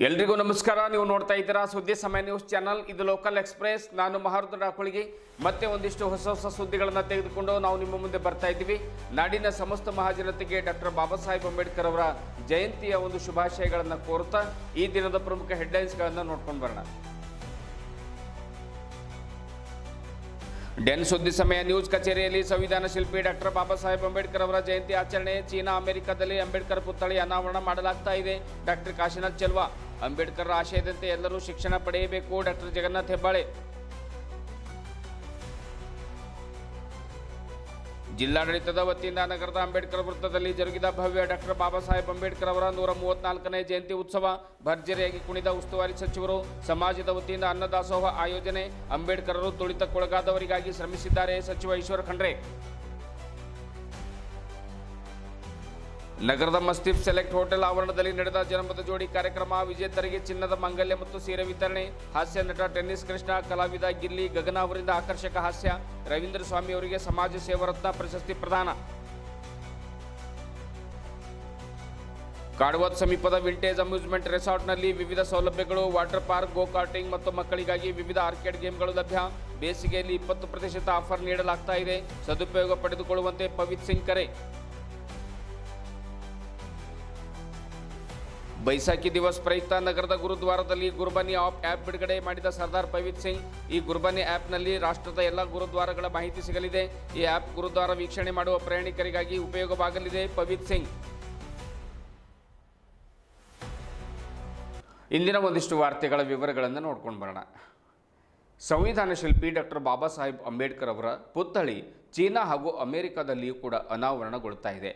ಎಲ್ರಿಗೂ ನಮಸ್ಕಾರ. ನೀವು ನೋಡ್ತಾ ಇದ್ದೀರಾ ಸುದ್ದಿ ಸಮಯ ನ್ಯೂಸ್ ಚಾನಲ್. ಇದು ಲೋಕಲ್ ಎಕ್ಸ್ಪ್ರೆಸ್. ನಾನು ಮಹಾರುದ್ರ ಡಾಕೊಳಿಗೆ ಮತ್ತೆ ಒಂದಿಷ್ಟು ಹೊಸ ಸುದ್ದಿಗಳನ್ನು ತೆಗೆದುಕೊಂಡು ನಾವು ನಿಮ್ಮ ಮುಂದೆ ಬರ್ತಾ ಇದ್ದೀವಿ. ನಾಡಿನ ಸಮಸ್ತ ಮಹಾಜನತೆಗೆ ಡಾಕ್ಟರ್ ಬಾಬಾ ಸಾಹೇಬ್ ಅಂಬೇಡ್ಕರ್ ಅವರ ಜಯಂತಿಯ ಒಂದು ಶುಭಾಶಯಗಳನ್ನು ಕೋರುತ್ತಾ ಈ ದಿನದ ಪ್ರಮುಖ ಹೆಡ್ಲೈನ್ಸ್ಗಳನ್ನು ನೋಡ್ಕೊಂಡು ಬರೋಣ. ಡೆನ್ ಸುದ್ದಿ ಸಮಯ ನ್ಯೂಸ್ ಕಚೇರಿಯಲ್ಲಿ ಸಂವಿಧಾನ ಶಿಲ್ಪಿ ಡಾಕ್ಟರ್ ಬಾಬಾ ಸಾಹೇಬ್ ಅಂಬೇಡ್ಕರ್ ಅವರ ಜಯಂತಿ ಆಚರಣೆ. ಚೀನಾ, ಅಮೆರಿಕದಲ್ಲಿ ಅಂಬೇಡ್ಕರ್ ಪುತ್ಥಳಿ ಅನಾವರಣ ಮಾಡಲಾಗ್ತಾ ಇದೆ. ಡಾಕ್ಟರ್ ಕಾಶಿನಾಥ್ ಚೆಲ್ವಾ, ಅಂಬೇಡ್ಕರ್ ಆಶಯದಂತೆ ಎಲ್ಲರೂ ಶಿಕ್ಷಣ ಪಡೆಯಬೇಕು. ಡಾಕ್ಟರ್ ಜಗನ್ನಾಥ್ ಹೆಬ್ಬಾಳೆ. ಜಿಲ್ಲಾಡಳಿತದ ವತಿಯಿಂದ ನಗರದ ಅಂಬೇಡ್ಕರ್ ವೃತ್ತದಲ್ಲಿ ಜರುಗಿದ ಭವ್ಯ ಡಾಕ್ಟರ್ ಬಾಬಾ ಸಾಹೇಬ್ ಅಂಬೇಡ್ಕರ್ ಅವರ 134ನೇ ಜಯಂತಿ ಉತ್ಸವ. ಭರ್ಜರಿಯಾಗಿ ಕುಣಿದ ಉಸ್ತುವಾರಿ ಸಚಿವರು. ಸಮಾಜದ ವತಿಯಿಂದ ಅನ್ನದಾಸೋಹ ಆಯೋಜನೆ. ಅಂಬೇಡ್ಕರರು ತುಳಿತಕ್ಕೊಳಗಾದವರಿಗಾಗಿ ಶ್ರಮಿಸಿದ್ದಾರೆ. ಸಚಿವ ಈಶ್ವರ ಖಂಡ್ರೆ. ನಗರದ ಮಸ್ತಿಫ್ ಸೆಲೆಕ್ಟ್ ಹೋಟೆಲ್ ಆವರಣದಲ್ಲಿ ನಡೆದ ಜನಪದ ಜೋಡಿ ಕಾರ್ಯಕ್ರಮ. ವಿಜೇತರಿಗೆ ಚಿನ್ನದ ಮಾಂಗಲ್ಯ ಮತ್ತು ಸೀರೆ ವಿತರಣೆ. ಹಾಸ್ಯ ನಟ ಟೆನ್ನಿಸ್ ಕೃಷ್ಣ, ಕಲಾವಿದ ಗಿಲ್ಲಿ ಗಗನ ಅವರಿಂದ ಆಕರ್ಷಕ ಹಾಸ್ಯ. ರವೀಂದ್ರ ಸ್ವಾಮಿ ಅವರಿಗೆ ಸಮಾಜ ಸೇವರತ್ನ ಪ್ರಶಸ್ತಿ ಪ್ರದಾನ. ಕಾಡವಾದ ಸಮೀಪದ ವಿಂಟೇಜ್ ಅಮ್ಯೂಸ್ಮೆಂಟ್ ರೆಸಾರ್ಟ್ನಲ್ಲಿ ವಿವಿಧ ಸೌಲಭ್ಯಗಳು. ವಾಟರ್ ಪಾರ್ಕ್, ಗೋ ಕಾರ್ಟಿಂಗ್ ಮತ್ತು ಮಕ್ಕಳಿಗಾಗಿ ವಿವಿಧ ಆರ್ಕೇಡ್ ಗೇಮ್ಗಳು ಲಭ್ಯ. ಬೇಸಿಗೆಯಲ್ಲಿ 20% ಆಫರ್ ನೀಡಲಾಗ್ತಾ ಇದೆ. ಸದುಪಯೋಗ ಪಡೆದುಕೊಳ್ಳುವಂತೆ ಪವಿತ್ ಸಿಂಗ್ ಕರೆ. ಬೈಸಾಖಿ ದಿವಸ್ ಪ್ರಯುಕ್ತ ನಗರದ ಗುರುದ್ವಾರದಲ್ಲಿ ಗುರ್ಬಾನಿ ಆ್ಯಪ್ ಬಿಡುಗಡೆ ಮಾಡಿದ ಸರ್ದಾರ್ ಪವಿತ್ ಸಿಂಗ್. ಈ ಗುರ್ಬಾನಿ ಆ್ಯಪ್ನಲ್ಲಿ ರಾಷ್ಟ್ರದ ಎಲ್ಲ ಗುರುದ್ವಾರಗಳ ಮಾಹಿತಿ ಸಿಗಲಿದೆ. ಈ ಆ್ಯಪ್ ಗುರುದ್ವಾರ ವೀಕ್ಷಣೆ ಮಾಡುವ ಪ್ರಯಾಣಿಕರಿಗಾಗಿ ಉಪಯೋಗವಾಗಲಿದೆ. ಪವಿತ್ ಸಿಂಗ್. ಇಂದಿನ ಒಂದಿಷ್ಟು ವಾರ್ತೆಗಳ ವಿವರಗಳನ್ನು ನೋಡ್ಕೊಂಡು ಬರೋಣ. ಸಂವಿಧಾನ ಶಿಲ್ಪಿ ಡಾಕ್ಟರ್ ಬಾಬಾ ಸಾಹೇಬ್ ಅಂಬೇಡ್ಕರ್ ಅವರ ಪುತ್ಥಳಿ ಚೀನಾ ಹಾಗೂ ಅಮೆರಿಕದಲ್ಲಿಯೂ ಕೂಡ ಅನಾವರಣಗೊಳ್ಳುತ್ತಾ ಇದೆ.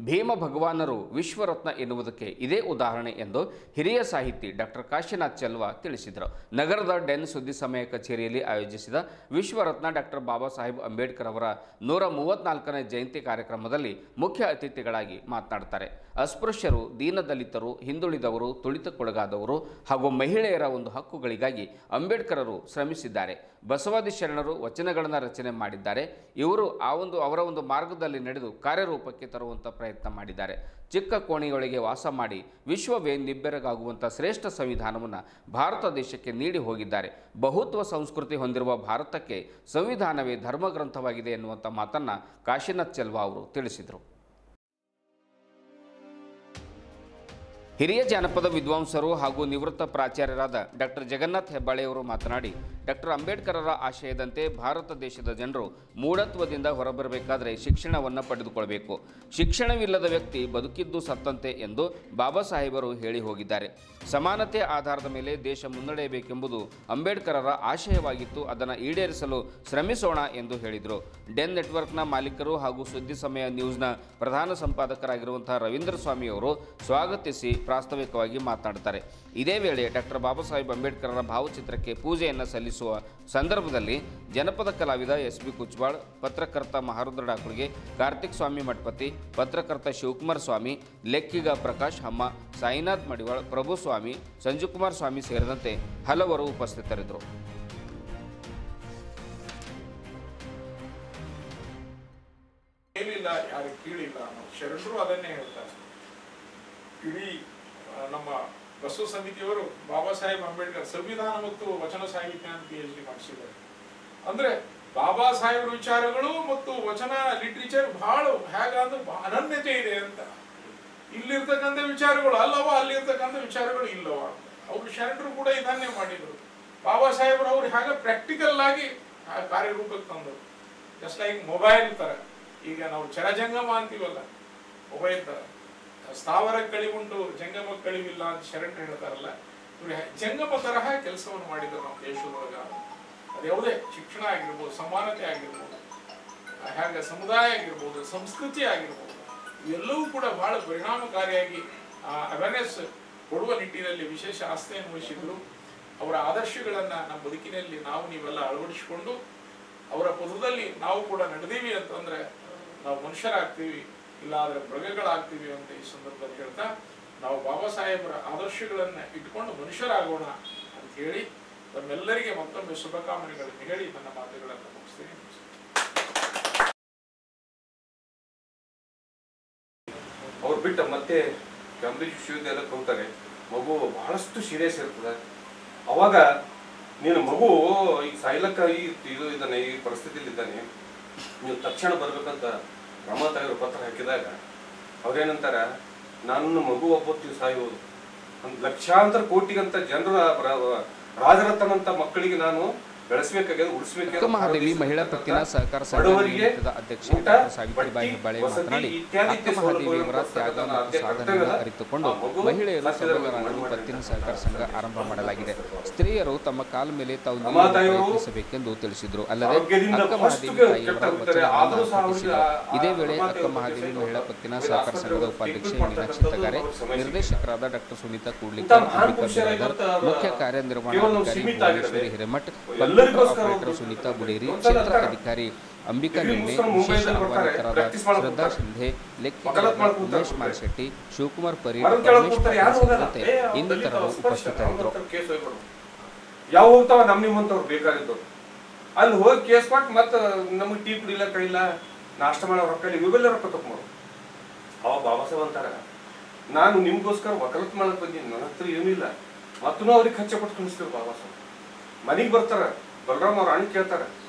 ಭೀಮ ಭಗವಾನರು ವಿಶ್ವರತ್ನ ಎನ್ನುವುದಕ್ಕೆ ಇದೇ ಉದಾಹರಣೆ ಎಂದು ಹಿರಿಯ ಸಾಹಿತಿ ಡಾಕ್ಟರ್ ಕಾಶಿನಾಥ್ ಚೆಲ್ವಾ ತಿಳಿಸಿದರು. ನಗರದ ಡೆನ್ ಸುದ್ದಿ ಸಮಯ ಕಚೇರಿಯಲ್ಲಿ ಆಯೋಜಿಸಿದ ವಿಶ್ವರತ್ನ ಡಾಕ್ಟರ್ ಬಾಬಾ ಸಾಹೇಬ್ ಅಂಬೇಡ್ಕರ್ ಅವರ 134ನೇ ಜಯಂತಿ ಕಾರ್ಯಕ್ರಮದಲ್ಲಿ ಮುಖ್ಯ ಅತಿಥಿಗಳಾಗಿ ಮಾತನಾಡುತ್ತಾರೆ. ಅಸ್ಪೃಶ್ಯರು, ದೀನದಲಿತರು, ಹಿಂದುಳಿದವರು, ತುಳಿತಕ್ಕೊಳಗಾದವರು ಹಾಗೂ ಮಹಿಳೆಯರ ಒಂದು ಹಕ್ಕುಗಳಿಗಾಗಿ ಅಂಬೇಡ್ಕರರು ಶ್ರಮಿಸಿದ್ದಾರೆ. ಬಸವಾದಿ ಶರಣರು ವಚನಗಳನ್ನು ರಚನೆ ಮಾಡಿದ್ದಾರೆ. ಇವರು ಅವರ ಒಂದು ಮಾರ್ಗದಲ್ಲಿ ನಡೆದು ಕಾರ್ಯರೂಪಕ್ಕೆ ತರುವಂಥ ಪ್ರಯತ್ನ ಮಾಡಿದ್ದಾರೆ. ಚಿಕ್ಕ ಕೋಣೆಯೊಳಗೆ ವಾಸ ಮಾಡಿ ವಿಶ್ವವೇ ನಿಬ್ಬೆರಗಾಗುವಂಥ ಶ್ರೇಷ್ಠ ಸಂವಿಧಾನವನ್ನು ಭಾರತ ದೇಶಕ್ಕೆ ನೀಡಿ ಹೋಗಿದ್ದಾರೆ. ಬಹುತ್ವ ಸಂಸ್ಕೃತಿ ಹೊಂದಿರುವ ಭಾರತಕ್ಕೆ ಸಂವಿಧಾನವೇ ಧರ್ಮಗ್ರಂಥವಾಗಿದೆ ಎನ್ನುವಂಥ ಮಾತನ್ನು ಕಾಶಿನಾಥ್ ಚೆಲ್ವಾ ಅವರು ತಿಳಿಸಿದರು. ಹಿರಿಯ ಜಾನಪದ ವಿದ್ವಾಂಸರು ಹಾಗೂ ನಿವೃತ್ತ ಪ್ರಾಚಾರ್ಯರಾದ ಡಾಕ್ಟರ್ ಜಗನ್ನಾಥ್ ಹೆಬ್ಬಾಳೆಯವರು ಮಾತನಾಡಿ, ಡಾಕ್ಟರ್ ಅಂಬೇಡ್ಕರರ ಆಶಯದಂತೆ ಭಾರತ ದೇಶದ ಜನರು ಮೂಢತ್ವದಿಂದ ಹೊರಬರಬೇಕಾದರೆ ಶಿಕ್ಷಣವನ್ನು ಪಡೆದುಕೊಳ್ಳಬೇಕು. ಶಿಕ್ಷಣವಿಲ್ಲದ ವ್ಯಕ್ತಿ ಬದುಕಿದ್ದು ಸತ್ತಂತೆ ಎಂದು ಬಾಬಾ ಸಾಹೇಬರು ಹೇಳಿ ಹೋಗಿದ್ದಾರೆ. ಸಮಾನತೆ ಆಧಾರದ ಮೇಲೆ ದೇಶ ಮುನ್ನಡೆಯಬೇಕೆಂಬುದು ಅಂಬೇಡ್ಕರರ ಆಶಯವಾಗಿತ್ತು. ಅದನ್ನು ಈಡೇರಿಸಲು ಶ್ರಮಿಸೋಣ ಎಂದು ಹೇಳಿದರು. ಡೆನ್ ನೆಟ್ವರ್ಕ್ನ ಮಾಲೀಕರು ಹಾಗೂ ಸುದ್ದಿ ಸಮಯ ನ್ಯೂಸ್ನ ಪ್ರಧಾನ ಸಂಪಾದಕರಾಗಿರುವಂತಹ ರವೀಂದ್ರ ಸ್ವಾಮಿ ಅವರು ಸ್ವಾಗತಿಸಿ ಪ್ರಾಸ್ತಾವಿಕವಾಗಿ ಮಾತನಾಡುತ್ತಾರೆ. ಇದೇ ವೇಳೆ ಡಾಕ್ಟರ್ ಬಾಬಾ ಸಾಹೇಬ್ ಅಂಬೇಡ್ಕರರ ಭಾವಚಿತ್ರಕ್ಕೆ ಪೂಜೆಯನ್ನು ಸಲ್ಲಿಸುವ ಸಂದರ್ಭದಲ್ಲಿ ಜನಪದ ಕಲಾವಿದ ಎಸ್.ಬಿ. ಕುಚ್ಬಾಳ್, ಪತ್ರಕರ್ತ ಮಹಾರುದ್ರ ಡಾಕೊಳಿಗೆ, ಕಾರ್ತಿಕ್ ಸ್ವಾಮಿ ಮಠಪತಿ, ಪತ್ರಕರ್ತ ಶಿವಕುಮಾರ್ ಸ್ವಾಮಿ, ಲೆಕ್ಕಿಗ ಪ್ರಕಾಶ್ ಹಮ್ಮ, ಸಾಯಿನಾಥ್ ಮಡಿವಾಳ್, ಪ್ರಭು ಸ್ವಾಮಿ, ಸಂಜುಕುಮಾರ್ ಸ್ವಾಮಿ ಸೇರಿದಂತೆ ಹಲವರು ಉಪಸ್ಥಿತರಿದ್ದರು. ಶರಣರು ಅದನ್ನೇ ಹೇಳ್ತಾರೆ. ಇಡೀ ನಮ್ಮ ಬಸವ ಸಮಿತಿಯವರು ಬಾಬಾ ಸಾಹೇಬ್ ಅಂಬೇಡ್ಕರ್ ಸಂವಿಧಾನ ಮತ್ತು ವಚನ ಸಾಹಿತ್ಯ ಅಂತ PhD ಮಾಡಿಸಿದ್ದಾರೆ. ಅಂದ್ರೆ ಬಾಬಾ ಸಾಹೇಬ್ ವಿಚಾರಗಳು ಮತ್ತು ವಚನ ಲಿಟ್ರೇಚರ್ ಬಹಳ ಹೇಗಂದ್ರೆ ಅನನ್ಯತೆ ಇದೆ ಅಂತ. ಇಲ್ಲಿರ್ತಕ್ಕಂಥ ವಿಚಾರಗಳು ಅಲ್ಲವ, ಅಲ್ಲಿರ್ತಕ್ಕಂಥ ವಿಚಾರಗಳು ಇಲ್ಲವ. ಅವ್ರು ಶರಣರು ಕೂಡ ಇದನ್ನೇ ಮಾಡಿದ್ರು. ಬಾಬಾ ಸಾಹೇಬ್ರು ಅವ್ರು ಹೇಗೆ ಪ್ರಾಕ್ಟಿಕಲ್ ಆಗಿ ಕಾರ್ಯರೂಪಕ್ಕೆ ತಂದರು. ಜಸ್ಟ್ ಲೈಕ್ ಮೊಬೈಲ್ ತರ. ಈಗ ನಾವು ಚರಜಂಗಮ ಅಂತೀವಲ್ಲ, ಮೊಬೈಲ್ ತರ. ಸ್ಥಾವರ ಕಳಿವುಂಟು ಜಂಗಮ ಕಳಿವಿಲ್ಲ ಅಂತ ಶರಣರು ಹೇಳ್ತಾರಲ್ಲ, ಇವ್ರು ಜಂಗಮ ತರಹ ಕೆಲಸವನ್ನು ಮಾಡಿದ್ರು ನಮ್ಮ ದೇಶದೊಳಗ. ಅದು ಯಾವುದೇ ಶಿಕ್ಷಣ ಆಗಿರ್ಬೋದು, ಸಮಾನತೆ ಆಗಿರ್ಬೋದು, ಹಾಗೆ ಸಮುದಾಯ ಆಗಿರ್ಬೋದು, ಸಂಸ್ಕೃತಿ ಆಗಿರ್ಬೋದು, ಇವೆಲ್ಲವೂ ಕೂಡ ಬಹಳ ಪರಿಣಾಮಕಾರಿಯಾಗಿ ಅವೇರ್ನೆಸ್ ಕೊಡುವ ನಿಟ್ಟಿನಲ್ಲಿ ವಿಶೇಷ ಆಸ್ಥೆಯನ್ನು ವಹಿಸಿದ್ರು. ಅವರ ಆದರ್ಶಗಳನ್ನ ನಮ್ಮ ಬದುಕಿನಲ್ಲಿ ನಾವು ನೀವೆಲ್ಲ ಅಳವಡಿಸಿಕೊಂಡು ಅವರ ಪದದಲ್ಲಿ ನಾವು ಕೂಡ ನಡೆದೀವಿ ಅಂತಂದ್ರೆ ನಾವು ಮನುಷ್ಯರಾಗ್ತೀವಿ, ಇಲ್ಲ ಆದ್ರೆ ಮೃಗಗಳಾಗ್ತೀವಿ ಅಂತ ಈ ಸಂದರ್ಭದಲ್ಲಿ ಹೇಳ್ತಾ, ನಾವು ಬಾಬಾ ಸಾಹೇಬರ ಆದರ್ಶಗಳನ್ನ ಇಟ್ಕೊಂಡು ಮನುಷ್ಯರಾಗೋಣ ಅಂತ ಹೇಳಿ ತಮ್ಮೆಲ್ಲರಿಗೆ ಮತ್ತೊಮ್ಮೆ ಶುಭಕಾಮನೆಗಳನ್ನು ಹೇಳಿ ನನ್ನ ಮಾತುಗಳನ್ನು ಮುಗಿಸ್ತೀನಿ. ಅವ್ರು ಬಿಟ್ಟ ಮತ್ತೆ ಕೇಂಬ್ರಿಡ್ಜ್ ವಿಶ್ವವಿದ್ಯಾಲಯಕ್ಕೆ ಹೋಗ್ತಾರೆ. ಮಗು ಬಹಳಷ್ಟು ಸೀರಿಯಸ್ ಇರ್ತದೆ. ಅವಾಗ ನೀನು ಮಗು ಈಗ ಸಾಯ್ಲಕ್ಕ ಇದ್ದಾನೆ, ಈ ಪರಿಸ್ಥಿತಿಯಲ್ಲಿ ಇದ್ದಾನೆ, ನೀವು ತಕ್ಷಣ ಬರ್ಬೇಕಂತ ರಮಾತಾಯಿರು ಪತ್ರ ಹಾಕಿದಾಗ ಅವ್ರೇನಂತಾರ, ನನ್ನ ಮಗು ಒಬ್ಬೊತ್ತಿಗೆ ಸಾಯೋದು, ಒಂದು ಲಕ್ಷಾಂತರ ಕೋಟಿಗಂತ ಜನರ ರಾಜರತ್ನಂತ ಮಕ್ಕಳಿಗೆ ನಾನು ಬೆಳೆಸಬೇಕಾಗಿದೆ, ಉಳಿಸಬೇಕಾಗಿದೆ. ಅಕ್ಕಮಹಾದೇವಿ ಮಹಿಳಾ ಪತ್ತಿನ ಸಹಕಾರ ಸಂಘದ ಅಧ್ಯಕ್ಷೆ ಡಾಕ್ಟರ್ ಸಾವಿತ್ರಿಬಾಯಿ ಹೆಬ್ಬಾಳೆ ಮಾತನಾಡಿ, ಅಕ್ಕಮಹಾದೇವಿಯವರ ತ್ಯಾಗ ಮತ್ತು ಸಾಧನೆಯನ್ನು ಅರಿತುಕೊಂಡು ಮಹಿಳೆಯರು ಸಬಲರಾಗಲು ಪತ್ತಿನ ಸಹಕಾರ ಸಂಘ ಆರಂಭ ಮಾಡಲಾಗಿದೆ. ಸ್ತ್ರೀಯರು ತಮ್ಮ ಕಾಲ ಮೇಲೆ ತಾವು ಪ್ರಯತ್ನಿಸಬೇಕೆಂದು ತಿಳಿಸಿದರು. ಅಲ್ಲದೆ ಅಕ್ಕಮಹಾದೇವಿ ತಾಯಿಯವರ ವಚನಗಳನ್ನು ಪಾಲಿಸಿದರು. ಇದೇ ವೇಳೆ ಅಕ್ಕಮಹಾದೇವಿ ಮಹಿಳಾ ಪತ್ತಿನ ಸಹಕಾರ ಸಂಘದ ಉಪಾಧ್ಯಕ್ಷೆ ಮೀನಾಕ್ಷಿ ತಗಾರೆ, ನಿರ್ದೇಶಕರಾದ ಡಾಕ್ಟರ್ ಸುನೀತಾ ಕೂಡ್ಲಿಕರ್, ಮುಖ್ಯ ಕಾರ್ಯನಿರ್ವಹಣಾಧಿಕಾರಿ ಭುವನೇಶ್ವರಿ ಹಿರೇಮಠ್, ಆಪರೇಟರ್ ಸುನೀತಾ ಬುಡೇರಿ, ಕ್ಷೇತ್ರ ಅಧಿಕಾರಿ ಅಂಬಿಕಾ ನಿನ್ನೆ, ವಿಶೇಷ ಆಹ್ವಾನಿತರಾದ ಶ್ರದ್ಧಾ ಶಿಂಧೆ, ಲೆಕ್ಕಿಗರಾದ ಉಮೇಶ್ ಮಾರ್ಶೆಟ್ಟಿ, ಶಿವಕುಮಾರ್ ಪರೀರ್, ರಮೇಶ್ ಪಾಟೀಲ್ ಸೇರಿದಂತೆ ಇನ್ನಿತರರು ಉಪಸ್ಥಿತರಿದ್ದರು. ಯಾವ ಹೋಗ್ತಾವ ನಿಮ್ಮಂತವ್ರು ಬೇಕಾಗಿದ್ದವ್ರು ಅಲ್ಲಿ ಹೋಗಿ ಕೇಸ್ ಕೊಟ್ಟು ಮತ್ತೆ ನಮಗೆ ಟೀ ಕುಡಿಲಕ್ಕ ಇಲ್ಲ, ನಾಷ್ಟ ಮಾಡೋ ರೊಕ್ಕ ಇಲ್ಲ, ಇವೆಲ್ಲ ರೊಕ್ಕ ತಗೊಂಡು ಅವ ಬಾಬಾ ಸಾಹೇಬ್ ಅಂತಾರ, ನಾನು ನಿಮ್ಗೋಸ್ಕರ ವಕಾಲತ್ ಮಾಡಕ್ ಬಂದೀನಿ, ನನ್ನ ಹತ್ರ ಏನಿಲ್ಲ, ಮತ್ತೂ ಅವ್ರಿಗೆ ಖರ್ಚು ಕೊಟ್ಟು ಕುಣಿಸ್ತೀವಿ. ಬಾಬಾ ಸಾಹೇಬ್ ಮನೆಗೆ ಬರ್ತಾರ, ಬಲರಾಮ್ ಅವ್ರ ಅಣ್ಣ ಕೇಳ್ತಾರ,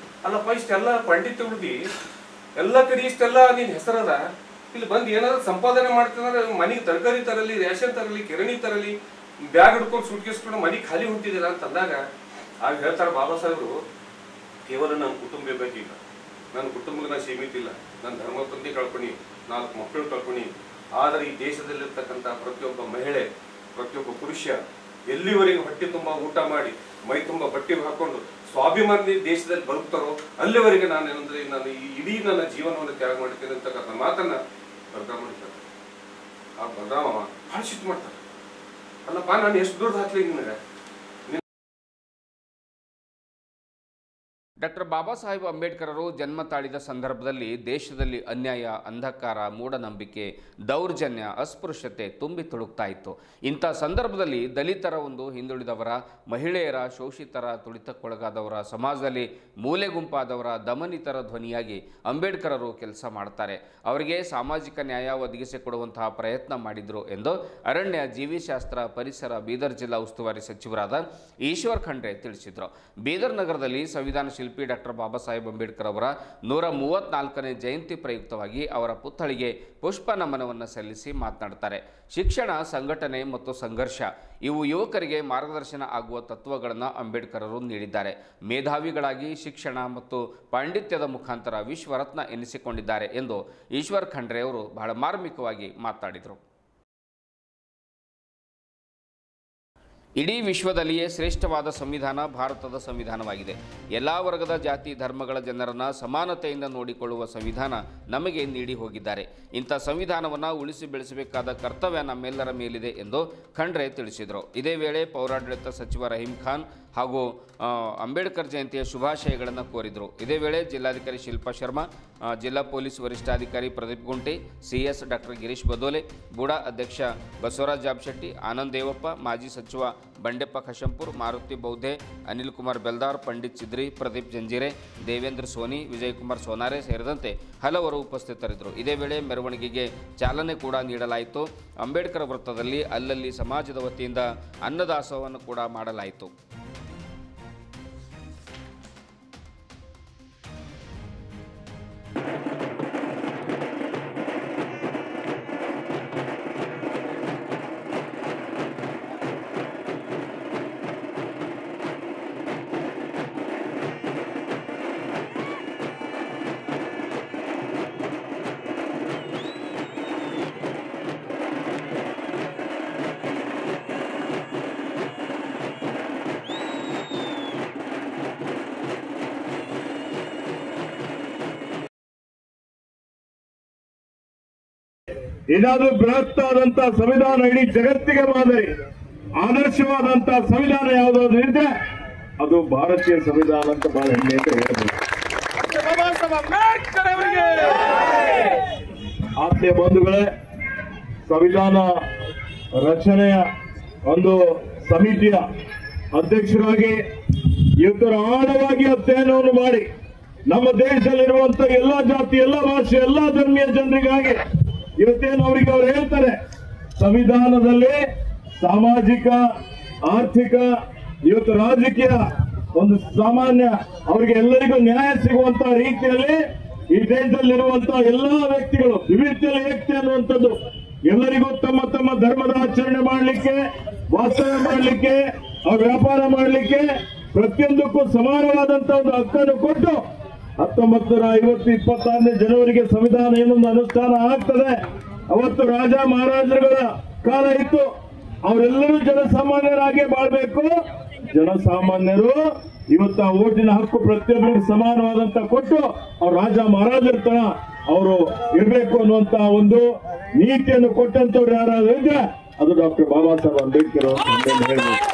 ಅಲ್ಲಪ್ಪ ಇಷ್ಟೆಲ್ಲ ಪಂಡಿತ ಉಳಿದಿ ಎಲ್ಲ ಕಡೆ ಇಷ್ಟೆಲ್ಲ ನಿನ್ ಹೆಸರದ, ಇಲ್ಲಿ ಬಂದು ಏನಾದ್ರು ಸಂಪಾದನೆ ಮಾಡ್ತಿದ್ರೆ ಮನೆಗೆ ತರಕಾರಿ ತರಲಿ, ರೇಷನ್ ತರಲಿ, ಕಿರಣಿ ತರಲಿ, ಬ್ಯಾಗ್ ಹಿಡ್ಕೊಂಡು ಸುಟ್ಕೇಸ್ಕೊಂಡು ಮನೆಗೆ ಖಾಲಿ ಹೊಂಟಿದ್ದೀರ ಅಂತ ಅಂದಾಗ ಆಗ ಹೇಳ್ತಾರ ಬಾಬಾ ಸಾಹೇಬರು, ಕೇವಲ ನನ್ನ ಕುಟುಂಬ ಬೇಕೀಗ, ನನ್ನ ಕುಟುಂಬಕ್ಕೆ ನಾನು ಸೀಮಿತ ಇಲ್ಲ, ನನ್ನ ಧರ್ಮಪತ್ನಿ ಕಳ್ಕೊನಿ, 4 ಮಕ್ಕಳು ಕಳ್ಕೊನಿ, ಆದರೆ ಈ ದೇಶದಲ್ಲಿರ್ತಕ್ಕಂಥ ಪ್ರತಿಯೊಬ್ಬ ಮಹಿಳೆ, ಪ್ರತಿಯೊಬ್ಬ ಪುರುಷ ಎಲ್ಲಿವರೆಗೆ ಹೊಟ್ಟೆ ತುಂಬ ಊಟ ಮಾಡಿ ಮೈ ತುಂಬ ಬಟ್ಟೆ ಹಾಕೊಂಡು ಸ್ವಾಭಿಮಾನಿ ದೇಶದಲ್ಲಿ ಬದುಕ್ತಾರೋ ಅಲ್ಲಿವರೆಗೆ ನಾನು ಏನಂದ್ರೆ ನಾನು ಇಡೀ ನನ್ನ ಜೀವನವನ್ನು ತ್ಯಾಗ ಮಾಡ್ತೇನೆ ಅಂತಕ್ಕಂಥ ಮಾತನ್ನ ಬಲರಾಮ ಮಾಡ್ತಾರೆ. ಆ ಬಲರಾಮ ಭಾಳ ಸಿಟ್ಟು ಮಾಡ್ತಾರೆ, ಅಲ್ಲಪ್ಪ ನಾನು ಎಷ್ಟು ದುಡ್ಡು ಹಾಕ್ಲಿ ನಿನಗೆ. ಡಾಕ್ಟರ್ ಬಾಬಾ ಸಾಹೇಬ್ ಅಂಬೇಡ್ಕರರು ಜನ್ಮ ತಾಳಿದ ಸಂದರ್ಭದಲ್ಲಿ ದೇಶದಲ್ಲಿ ಅನ್ಯಾಯ, ಅಂಧಕಾರ, ಮೂಢನಂಬಿಕೆ, ದೌರ್ಜನ್ಯ, ಅಸ್ಪೃಶ್ಯತೆ ತುಂಬಿ ತುಳುಕ್ತಾ ಇತ್ತು. ಇಂಥ ಸಂದರ್ಭದಲ್ಲಿ ದಲಿತರ, ಒಂದು ಹಿಂದುಳಿದವರ, ಮಹಿಳೆಯರ, ಶೋಷಿತರ, ತುಳಿತಕ್ಕೊಳಗಾದವರ, ಸಮಾಜದಲ್ಲಿ ಮೂಲೆ ಗುಂಪಾದವರ, ದಮನಿತರ ಧ್ವನಿಯಾಗಿ ಅಂಬೇಡ್ಕರರು ಕೆಲಸ ಮಾಡ್ತಾರೆ. ಅವರಿಗೆ ಸಾಮಾಜಿಕ ನ್ಯಾಯ ಒದಗಿಸಿಕೊಡುವಂತಹ ಪ್ರಯತ್ನ ಮಾಡಿದರು ಎಂದು ಅರಣ್ಯ, ಜೀವಿಶಾಸ್ತ್ರ, ಪರಿಸರ, ಬೀದರ್ ಜಿಲ್ಲಾ ಉಸ್ತುವಾರಿ ಸಚಿವರಾದ ಈಶ್ವರ್ ಖಂಡ್ರೆ ತಿಳಿಸಿದರು. ಬೀದರ್ ನಗರದಲ್ಲಿ ಸಂವಿಧಾನ ಶಿಲ್ಪಿ ಡಾಕ್ಟರ್ ಬಾಬಾ ಸಾಹೇಬ್ ಅಂಬೇಡ್ಕರ್ ಅವರ 134ನೇ ಜಯಂತಿ ಪ್ರಯುಕ್ತವಾಗಿ ಅವರ ಪುತ್ಥಳಿಗೆ ಪುಷ್ಪ ನಮನವನ್ನು ಸಲ್ಲಿಸಿ ಮಾತನಾಡುತ್ತಾರೆ. ಶಿಕ್ಷಣ, ಸಂಘಟನೆ ಮತ್ತು ಸಂಘರ್ಷ ಇವು ಯುವಕರಿಗೆ ಮಾರ್ಗದರ್ಶನ ಆಗುವ ತತ್ವಗಳನ್ನು ಅಂಬೇಡ್ಕರರು ನೀಡಿದ್ದಾರೆ. ಮೇಧಾವಿಗಳಾಗಿ ಶಿಕ್ಷಣ ಮತ್ತು ಪಾಂಡಿತ್ಯದ ಮುಖಾಂತರ ವಿಶ್ವರತ್ನ ಎನಿಸಿಕೊಂಡಿದ್ದಾರೆ ಎಂದು ಈಶ್ವರ್ ಖಂಡ್ರೆ ಅವರು ಬಹಳ ಮಾರ್ಮಿಕವಾಗಿ ಮಾತನಾಡಿದರು. ಇಡೀ ವಿಶ್ವದಲ್ಲಿಯೇ ಶ್ರೇಷ್ಠವಾದ ಸಂವಿಧಾನ ಭಾರತದ ಸಂವಿಧಾನವಾಗಿದೆ. ಎಲ್ಲ ವರ್ಗದ ಜಾತಿ ಧರ್ಮಗಳ ಜನರನ್ನು ಸಮಾನತೆಯಿಂದ ನೋಡಿಕೊಳ್ಳುವ ಸಂವಿಧಾನ ನಮಗೆ ನೀಡಿ ಹೋಗಿದ್ದಾರೆ. ಇಂಥ ಸಂವಿಧಾನವನ್ನು ಉಳಿಸಿ ಬೆಳೆಸಬೇಕಾದ ಕರ್ತವ್ಯ ನಮ್ಮೆಲ್ಲರ ಮೇಲಿದೆ ಎಂದು ಖಂಡ್ರೆ ತಿಳಿಸಿದರು. ಇದೇ ವೇಳೆ ಪೌರಾಡಳಿತ ಸಚಿವ ರಹೀಂ ಖಾನ್ ಹಾಗೂ ಅಂಬೇಡ್ಕರ್ ಜಯಂತಿಯ ಶುಭಾಶಯಗಳನ್ನು ಕೋರಿದರು. ಇದೇ ವೇಳೆ ಜಿಲ್ಲಾಧಿಕಾರಿ ಶಿಲ್ಪಾ ಶರ್ಮಾ, ಜಿಲ್ಲಾ ಪೊಲೀಸ್ ವರಿಷ್ಠಾಧಿಕಾರಿ ಪ್ರದೀಪ್ ಗುಂಟೆ, ಸಿಎಸ್ ಡಾಕ್ಟರ್ ಗಿರೀಶ್ ಬದೋಲೆ, ಬೂಡಾ ಅಧ್ಯಕ್ಷ ಬಸವರಾಜ್ ಜಾಬ್ಶೆಟ್ಟಿ, ಆನಂದ್ ದೇವಪ್ಪ, ಮಾಜಿ ಸಚಿವ ಬಂಡೆಪ್ಪ ಖಶಂಪುರ್, ಮಾರುತಿ ಬೌದ್ಧೆ, ಅನಿಲ್ ಕುಮಾರ್ ಬೆಲ್ದಾರ್, ಪಂಡಿತ್ ಚಿದ್ರಿ, ಪ್ರದೀಪ್ ಜಂಜೀರೆ, ದೇವೇಂದ್ರ ಸೋನಿ, ವಿಜಯಕುಮಾರ್ ಸೋನಾರೆ ಸೇರಿದಂತೆ ಹಲವರು ಉಪಸ್ಥಿತರಿದ್ದರು. ಇದೇ ವೇಳೆ ಮೆರವಣಿಗೆಗೆ ಚಾಲನೆ ಕೂಡ ನೀಡಲಾಯಿತು. ಅಂಬೇಡ್ಕರ್ ವೃತ್ತದಲ್ಲಿ ಅಲ್ಲಲ್ಲಿ ಸಮಾಜದ ವತಿಯಿಂದ ಅನ್ನದಾಸೋಹವನ್ನು ಕೂಡ ಮಾಡಲಾಯಿತು. ಇದಾದ್ರೂ ಬೃಹತ್ತಾದಂತ ಸಂವಿಧಾನ, ಇಡೀ ಜಗತ್ತಿಗೆ ಮಾದರಿ, ಆದರ್ಶವಾದಂತ ಸಂವಿಧಾನ ಯಾವುದಾದ್ರು ಇದ್ರೆ ಅದು ಭಾರತೀಯ ಸಂವಿಧಾನ ಅಂತ ಬಹಳ ಹೆಮ್ಮೆಯಿಂದ ಹೇಳಬೇಕು. ಆತ್ಮೀಯ ಬಂಧುಗಳೇ, ಸಂವಿಧಾನ ರಚನೆಯ ಒಂದು ಸಮಿತಿಯ ಅಧ್ಯಕ್ಷರಾಗಿ ಇವತ್ತರ ಆಳವಾಗಿ ಅಧ್ಯಯನವನ್ನು ಮಾಡಿ ನಮ್ಮ ದೇಶದಲ್ಲಿರುವಂತಹ ಎಲ್ಲಾ ಜಾತಿ, ಎಲ್ಲಾ ಭಾಷೆ, ಎಲ್ಲಾ ಧರ್ಮೀಯ ಜನರಿಗಾಗಿ ಇವತ್ತೇನು ಅವರಿಗೆ ಅವ್ರು ಹೇಳ್ತಾರೆ, ಸಂವಿಧಾನದಲ್ಲಿ ಸಾಮಾಜಿಕ, ಆರ್ಥಿಕ, ಇವತ್ತು ರಾಜಕೀಯ ಒಂದು ಸಾಮಾನ್ಯ ಅವರಿಗೆ ಎಲ್ಲರಿಗೂ ನ್ಯಾಯ ಸಿಗುವಂತ ರೀತಿಯಲ್ಲಿ ಈ ದೇಶದಲ್ಲಿರುವಂತಹ ಎಲ್ಲಾ ವ್ಯಕ್ತಿಗಳು ವಿವಿಧ ವ್ಯಕ್ತಿ ಅನ್ನುವಂಥದ್ದು ಎಲ್ಲರಿಗೂ ತಮ್ಮ ತಮ್ಮ ಧರ್ಮದ ಆಚರಣೆ ಮಾಡಲಿಕ್ಕೆ, ವಾಸ್ತವ್ಯ ಮಾಡಲಿಕ್ಕೆ, ಅವ್ರ ವ್ಯಾಪಾರ ಮಾಡಲಿಕ್ಕೆ ಪ್ರತಿಯೊಂದಕ್ಕೂ ಸಮಾನವಾದಂತಹ ಒಂದು ಹಕ್ಕನ್ನು ಕೊಟ್ಟು 1926 ಜನವರಿಗೆ ಸಂವಿಧಾನ ಏನೊಂದು ಅನುಷ್ಠಾನ ಆಗ್ತದೆ. ಅವತ್ತು ರಾಜ ಮಹಾರಾಜರುಗಳ ಕಾಲ ಇತ್ತು. ಅವರೆಲ್ಲರೂ ಜನಸಾಮಾನ್ಯರಾಗಿ ಬಾಳ್ಬೇಕು. ಜನಸಾಮಾನ್ಯರು ಇವತ್ತು ಆ ಓಟಿನ ಹಕ್ಕು ಪ್ರತಿಯೊಬ್ಬರಿಗೆ ಸಮಾನವಾದಂತ ಕೊಟ್ಟು ಅವ್ರ ರಾಜ ಮಹಾರಾಜರ ತರ ಅವರು ಇರಬೇಕು ಅನ್ನುವಂತ ಒಂದು ನೀತಿಯನ್ನು ಕೊಟ್ಟಂತವ್ರು ಯಾರಾದ್ರೂ ಇದ್ರೆ ಅದು ಡಾಕ್ಟರ್ ಬಾಬಾ ಸಾಹೇಬ್ ಅಂಬೇಡ್ಕರ್ ಅವರು ಹೇಳ್ಬೇಕು.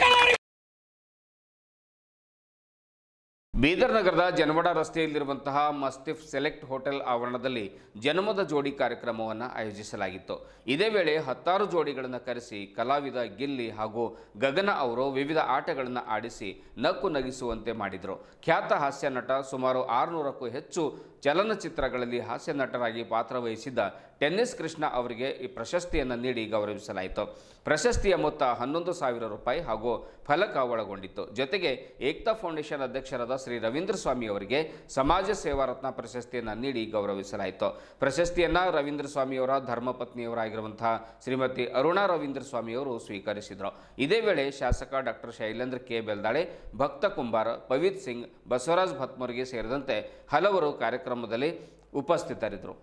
ಬೀದರ್ ನಗರದ ಜನವಾಡ ರಸ್ತೆಯಲ್ಲಿರುವಂತಹ ಮಸ್ತಿಫ್ ಸೆಲೆಕ್ಟ್ ಹೋಟೆಲ್ ಆವರಣದಲ್ಲಿ ಜನ್ಮದ ಜೋಡಿ ಕಾರ್ಯಕ್ರಮವನ್ನು ಆಯೋಜಿಸಲಾಗಿತ್ತು. ಇದೇ ವೇಳೆ 10 ಜೋಡಿಗಳನ್ನು ಕರೆಸಿ ಕಲಾವಿದ ಗಿಲ್ಲಿ ಹಾಗೂ ಗಗನ ಅವರು ವಿವಿಧ ಆಟಗಳನ್ನು ಆಡಿಸಿ ನಕ್ಕು ನಗಿಸುವಂತೆ ಮಾಡಿದರು. ಖ್ಯಾತ ಹಾಸ್ಯ ನಟ ಸುಮಾರು 600ಕ್ಕೂ ಹೆಚ್ಚು ಚಲನಚಿತ್ರಗಳಲ್ಲಿ ಹಾಸ್ಯ ನಟರಾಗಿ ಪಾತ್ರವಹಿಸಿದ್ದ ಟೆನ್ನಿಸ್ ಕೃಷ್ಣ ಅವರಿಗೆ ಈ ಪ್ರಶಸ್ತಿಯನ್ನು ನೀಡಿ ಗೌರವಿಸಲಾಯಿತು. ಪ್ರಶಸ್ತಿಯ ಮೊತ್ತ 11,000 ರೂಪಾಯಿ ಹಾಗೂ ಫಲಕ ಒಳಗೊಂಡಿತ್ತು. ಜೊತೆಗೆ ಏಕ್ತಾ ಫೌಂಡೇಶನ್ ಅಧ್ಯಕ್ಷರಾದ ಶ್ರೀ ರವೀಂದ್ರ ಸ್ವಾಮಿ ಅವರಿಗೆ ಸಮಾಜ ಸೇವಾ ರತ್ನ ಪ್ರಶಸ್ತಿಯನ್ನು ನೀಡಿ ಗೌರವಿಸಲಾಯಿತು. ಪ್ರಶಸ್ತಿಯನ್ನು ರವೀಂದ್ರ ಸ್ವಾಮಿಯವರ ಧರ್ಮಪತ್ನಿಯವರಾಗಿರುವಂತಹ ಶ್ರೀಮತಿ ಅರುಣಾ ರವೀಂದ್ರ ಸ್ವಾಮಿಯವರು ಸ್ವೀಕರಿಸಿದರು. ಇದೇ ವೇಳೆ ಶಾಸಕ ಡಾಕ್ಟರ್ ಶೈಲೇಂದ್ರ ಕೆ ಬೆಲ್ದಾಳೆ, ಭಕ್ತ ಕುಂಬಾರ, ಪವಿತ್ ಸಿಂಗ್, ಬಸವರಾಜ್ ಭತ್ಮರ್ಗೆ ಸೇರಿದಂತೆ ಹಲವರು ಕಾರ್ಯಕ್ರಮದಲ್ಲಿ ಉಪಸ್ಥಿತರಿದ್ದರು.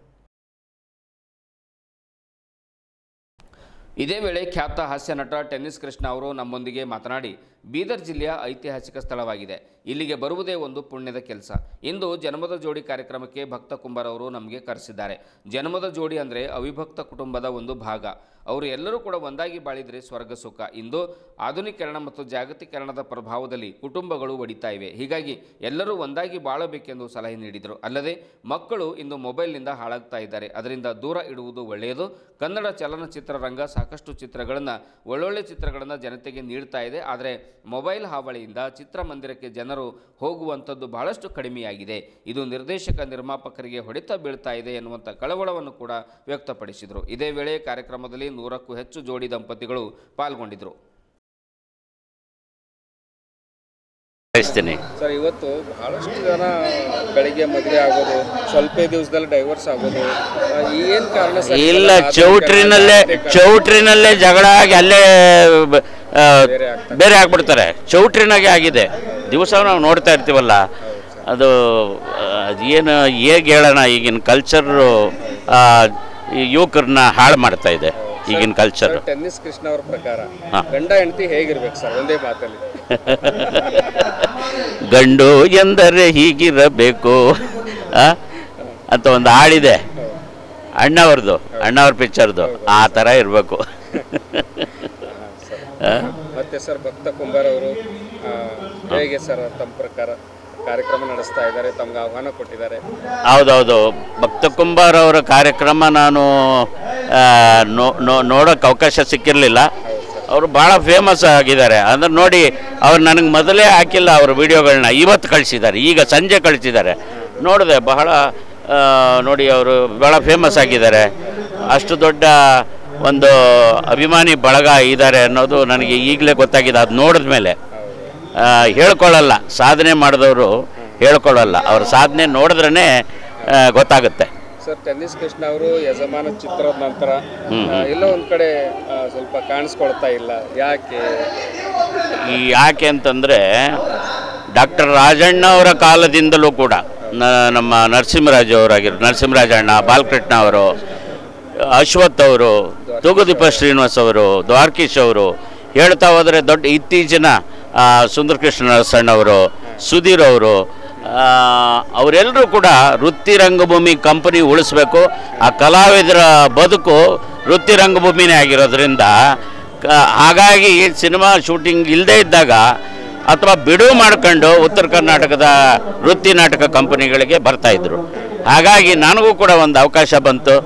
ಇದೇ ವೇಳೆ ಖ್ಯಾತ ಹಾಸ್ಯ ನಟ ಟೆನ್ನಿಸ್ ಕೃಷ್ಣ ಅವರು ನಮ್ಮೊಂದಿಗೆ ಮಾತನಾಡಿ, ಬೀದರ್ ಜಿಲ್ಲೆಯ ಐತಿಹಾಸಿಕ ಸ್ಥಳವಾಗಿದೆ. ಇಲ್ಲಿಗೆ ಬರುವುದೇ ಒಂದು ಪುಣ್ಯದ ಕೆಲಸ. ಇಂದು ಜನ್ಮದ ಜೋಡಿ ಕಾರ್ಯಕ್ರಮಕ್ಕೆ ಭಕ್ತ ಕುಂಬಾರ್ ಅವರು ನಮಗೆ ಕರೆಸಿದ್ದಾರೆ. ಜನ್ಮದ ಜೋಡಿ ಅಂದರೆ ಅವಿಭಕ್ತ ಕುಟುಂಬದ ಒಂದು ಭಾಗ. ಅವರು ಎಲ್ಲರೂ ಕೂಡ ಒಂದಾಗಿ ಬಾಳಿದರೆ ಸ್ವರ್ಗ ಸುಖ. ಇಂದು ಆಧುನೀಕರಣ ಮತ್ತು ಜಾಗತೀಕರಣದ ಪ್ರಭಾವದಲ್ಲಿ ಕುಟುಂಬಗಳು ಒಡಿತಾ ಇವೆ. ಹೀಗಾಗಿ ಎಲ್ಲರೂ ಒಂದಾಗಿ ಬಾಳಬೇಕೆಂದು ಸಲಹೆ ನೀಡಿದರು. ಅಲ್ಲದೆ ಮಕ್ಕಳು ಇಂದು ಮೊಬೈಲ್ನಿಂದ ಹಾಳಾಗ್ತಾ ಇದ್ದಾರೆ. ಅದರಿಂದ ದೂರ ಇಡುವುದು ಒಳ್ಳೆಯದು. ಕನ್ನಡ ಚಲನಚಿತ್ರರಂಗ ಸಾಕಷ್ಟು ಚಿತ್ರಗಳನ್ನು, ಒಳ್ಳೊಳ್ಳೆ ಚಿತ್ರಗಳನ್ನು ಜನತೆಗೆ ನೀಡ್ತಾ ಇದೆ. ಆದರೆ ಮೊಬೈಲ್ ಹಾವಳಿಯಿಂದ ಚಿತ್ರಮಂದಿರಕ್ಕೆ ಜನರು ಹೋಗುವಂಥದ್ದು ಬಹಳಷ್ಟು ಕಡಿಮೆಯಾಗಿದೆ. ಇದು ನಿರ್ದೇಶಕ ನಿರ್ಮಾಪಕರಿಗೆ ಹೊಡೆತ ಬೀಳ್ತಾ ಇದೆ ಎನ್ನುವಂಥ ಕಳವಳವನ್ನು ಕೂಡ ವ್ಯಕ್ತಪಡಿಸಿದರು. ಇದೇ ವೇಳೆ ಕಾರ್ಯಕ್ರಮದಲ್ಲಿ 100ಕ್ಕೂ ಹೆಚ್ಚು ಜೋಡಿ ದಂಪತಿಗಳು ಪಾಲ್ಗೊಂಡಿದ್ದರು. ಸರ್, ಇವತ್ತು ಬಹಳಷ್ಟು ಜನ ಬೆಳಿಗ್ಗೆ ಮದುವೆ ಆಗೋದು, ಸ್ವಲ್ಪ ದಿವಸದಲ್ಲಿ ಡೈವರ್ಸ್ ಆಗೋದು, ಏನು ಕಾರಣ ಸರ್? ಇಲ್ಲ, ಚೌಟ್ರಿನಲ್ಲೇ ಜಗಳ ಆಗಿ ಅಲ್ಲೇ ಬೇರೆ ಆಗ್ಬಿಡ್ತಾರೆ. ಚೌಟ್ರಿನಾಗೆ ಆಗಿದೆ. ದಿವಸ ನಾವು ನೋಡ್ತಾ ಇರ್ತೀವಲ್ಲ, ಅದು ಏನು ಹೇಗೆ ಹೇಳೋಣ, ಈಗಿನ ಕಲ್ಚರು ಯುವಕರನ್ನ ಹಾಳು ಮಾಡ್ತಾ ಇದೆ. ಈಗಿನ ಕಲ್ಚರ್. ಟೆನ್ನಿಸ್ ಕೃಷ್ಣ ಅವ್ರ ಪ್ರಕಾರ ಗಂಡ ಹೆಂಡತಿ ಹೇಗಿರ್ಬೇಕು ಸರ್ ಒಂದೇ ಮಾತಲ್ಲಿ? ಗಂಡು ಎಂದರೆ ಹೀಗಿರಬೇಕು ಅಂತ ಒಂದು ಹಾಡಿದೆ, ಅಣ್ಣವ್ರ ಪಿಕ್ಚರ್ದು. ಆ ಥರ ಇರಬೇಕು. ಮತ್ತೆ ಸರ್, ಭಕ್ತ ಕುಂಬಾರ್ ಅವರು ಹೇಗೆ ಸರ್ ತಮ್ಮ ಪ್ರಕಾರ ಕಾರ್ಯಕ್ರಮ ನಡೆಸ್ತಾ ಇದ್ದಾರೆ, ತಮ್ಗೆ ಆಹ್ವಾನ ಕೊಟ್ಟಿದ್ದಾರೆ? ಹೌದೌದು, ಭಕ್ತ ಕುಂಬಾರ್ ಅವರ ಕಾರ್ಯಕ್ರಮ ನಾನು ನೋಡೋಕ್ಕೆ ಅವಕಾಶ ಸಿಕ್ಕಿರಲಿಲ್ಲ. ಅವರು ಭಾಳ ಫೇಮಸ್ ಆಗಿದ್ದಾರೆ. ಅಂದ್ರೆ ನೋಡಿ, ಅವ್ರು ನನಗೆ ಮೊದಲೇ ಹಾಕಿಲ್ಲ ಅವ್ರ ವಿಡಿಯೋಗಳನ್ನ, ಇವತ್ತು ಕಳಿಸಿದ್ದಾರೆ, ಈಗ ಸಂಜೆ ಕಳಿಸಿದ್ದಾರೆ. ನೋಡಿದೆ, ಬಹಳ ನೋಡಿ ಅವರು ಭಾಳ ಫೇಮಸ್ ಆಗಿದ್ದಾರೆ. ಅಷ್ಟು ದೊಡ್ಡ ಒಂದು ಅಭಿಮಾನಿ ಬಳಗ ಇದ್ದಾರೆ ಅನ್ನೋದು ನನಗೆ ಈಗಲೇ ಗೊತ್ತಾಗಿದೆ. ಅದು ನೋಡಿದ ಮೇಲೆ ಹೇಳ್ಕೊಳ್ಳಲ್ಲ, ಸಾಧನೆ ಮಾಡಿದವರು ಹೇಳ್ಕೊಳ್ಳಲ್ಲ, ಅವ್ರ ಸಾಧನೆ ನೋಡಿದ್ರೇ ಗೊತ್ತಾಗುತ್ತೆ. ಸರ್, ಟೆನ್ನಿಸ್ ಕೃಷ್ಣ ಅವರು ಯಜಮಾನ ಚಿತ್ರದ ನಂತರ ಎಲ್ಲೋ ಒಂದು ಕಡೆ ಸ್ವಲ್ಪ ಕಾಣಿಸ್ಕೊಳ್ತಾ ಇಲ್ಲ, ಯಾಕೆ ಅಂತಂದರೆ ಡಾಕ್ಟರ್ ರಾಜಣ್ಣ ಅವರ ಕಾಲದಿಂದಲೂ ಕೂಡ ನಮ್ಮ ನರಸಿಂಹರಾಜಣ್ಣ, ಬಾಲಕೃಷ್ಣ ಅವರು, ಅಶ್ವಥ್ ಅವರು, ತೂಗುದೀಪ ಶ್ರೀನಿವಾಸ್ ಅವರು, ದ್ವಾರಕೀಶ್ ಅವರು ಹೇಳ್ತಾ ಹೋದರೆ ದೊಡ್ಡ ಇತ್ತೀಚಿನ ಸುಂದರ ಕೃಷ್ಣ ನರಸಣ್ಣವರು, ಸುಧೀರ್ ಅವರು, ಅವರೆಲ್ಲರೂ ಕೂಡ ವೃತ್ತಿ ರಂಗಭೂಮಿ ಕಂಪನಿ ಉಳಿಸ್ಬೇಕು. ಆ ಕಲಾವಿದರ ಬದುಕು ವೃತ್ತಿ ರಂಗಭೂಮಿನೇ ಆಗಿರೋದ್ರಿಂದ ಹಾಗಾಗಿ ಸಿನಿಮಾ ಶೂಟಿಂಗ್ ಇಲ್ಲದೇ ಇದ್ದಾಗ ಅಥವಾ ಬಿಡುವು ಮಾಡ್ಕೊಂಡು ಉತ್ತರ ಕರ್ನಾಟಕದ ವೃತ್ತಿ ನಾಟಕ ಕಂಪನಿಗಳಿಗೆ ಬರ್ತಾಯಿದ್ರು. ಹಾಗಾಗಿ ನನಗೂ ಕೂಡ ಒಂದು ಅವಕಾಶ ಬಂತು.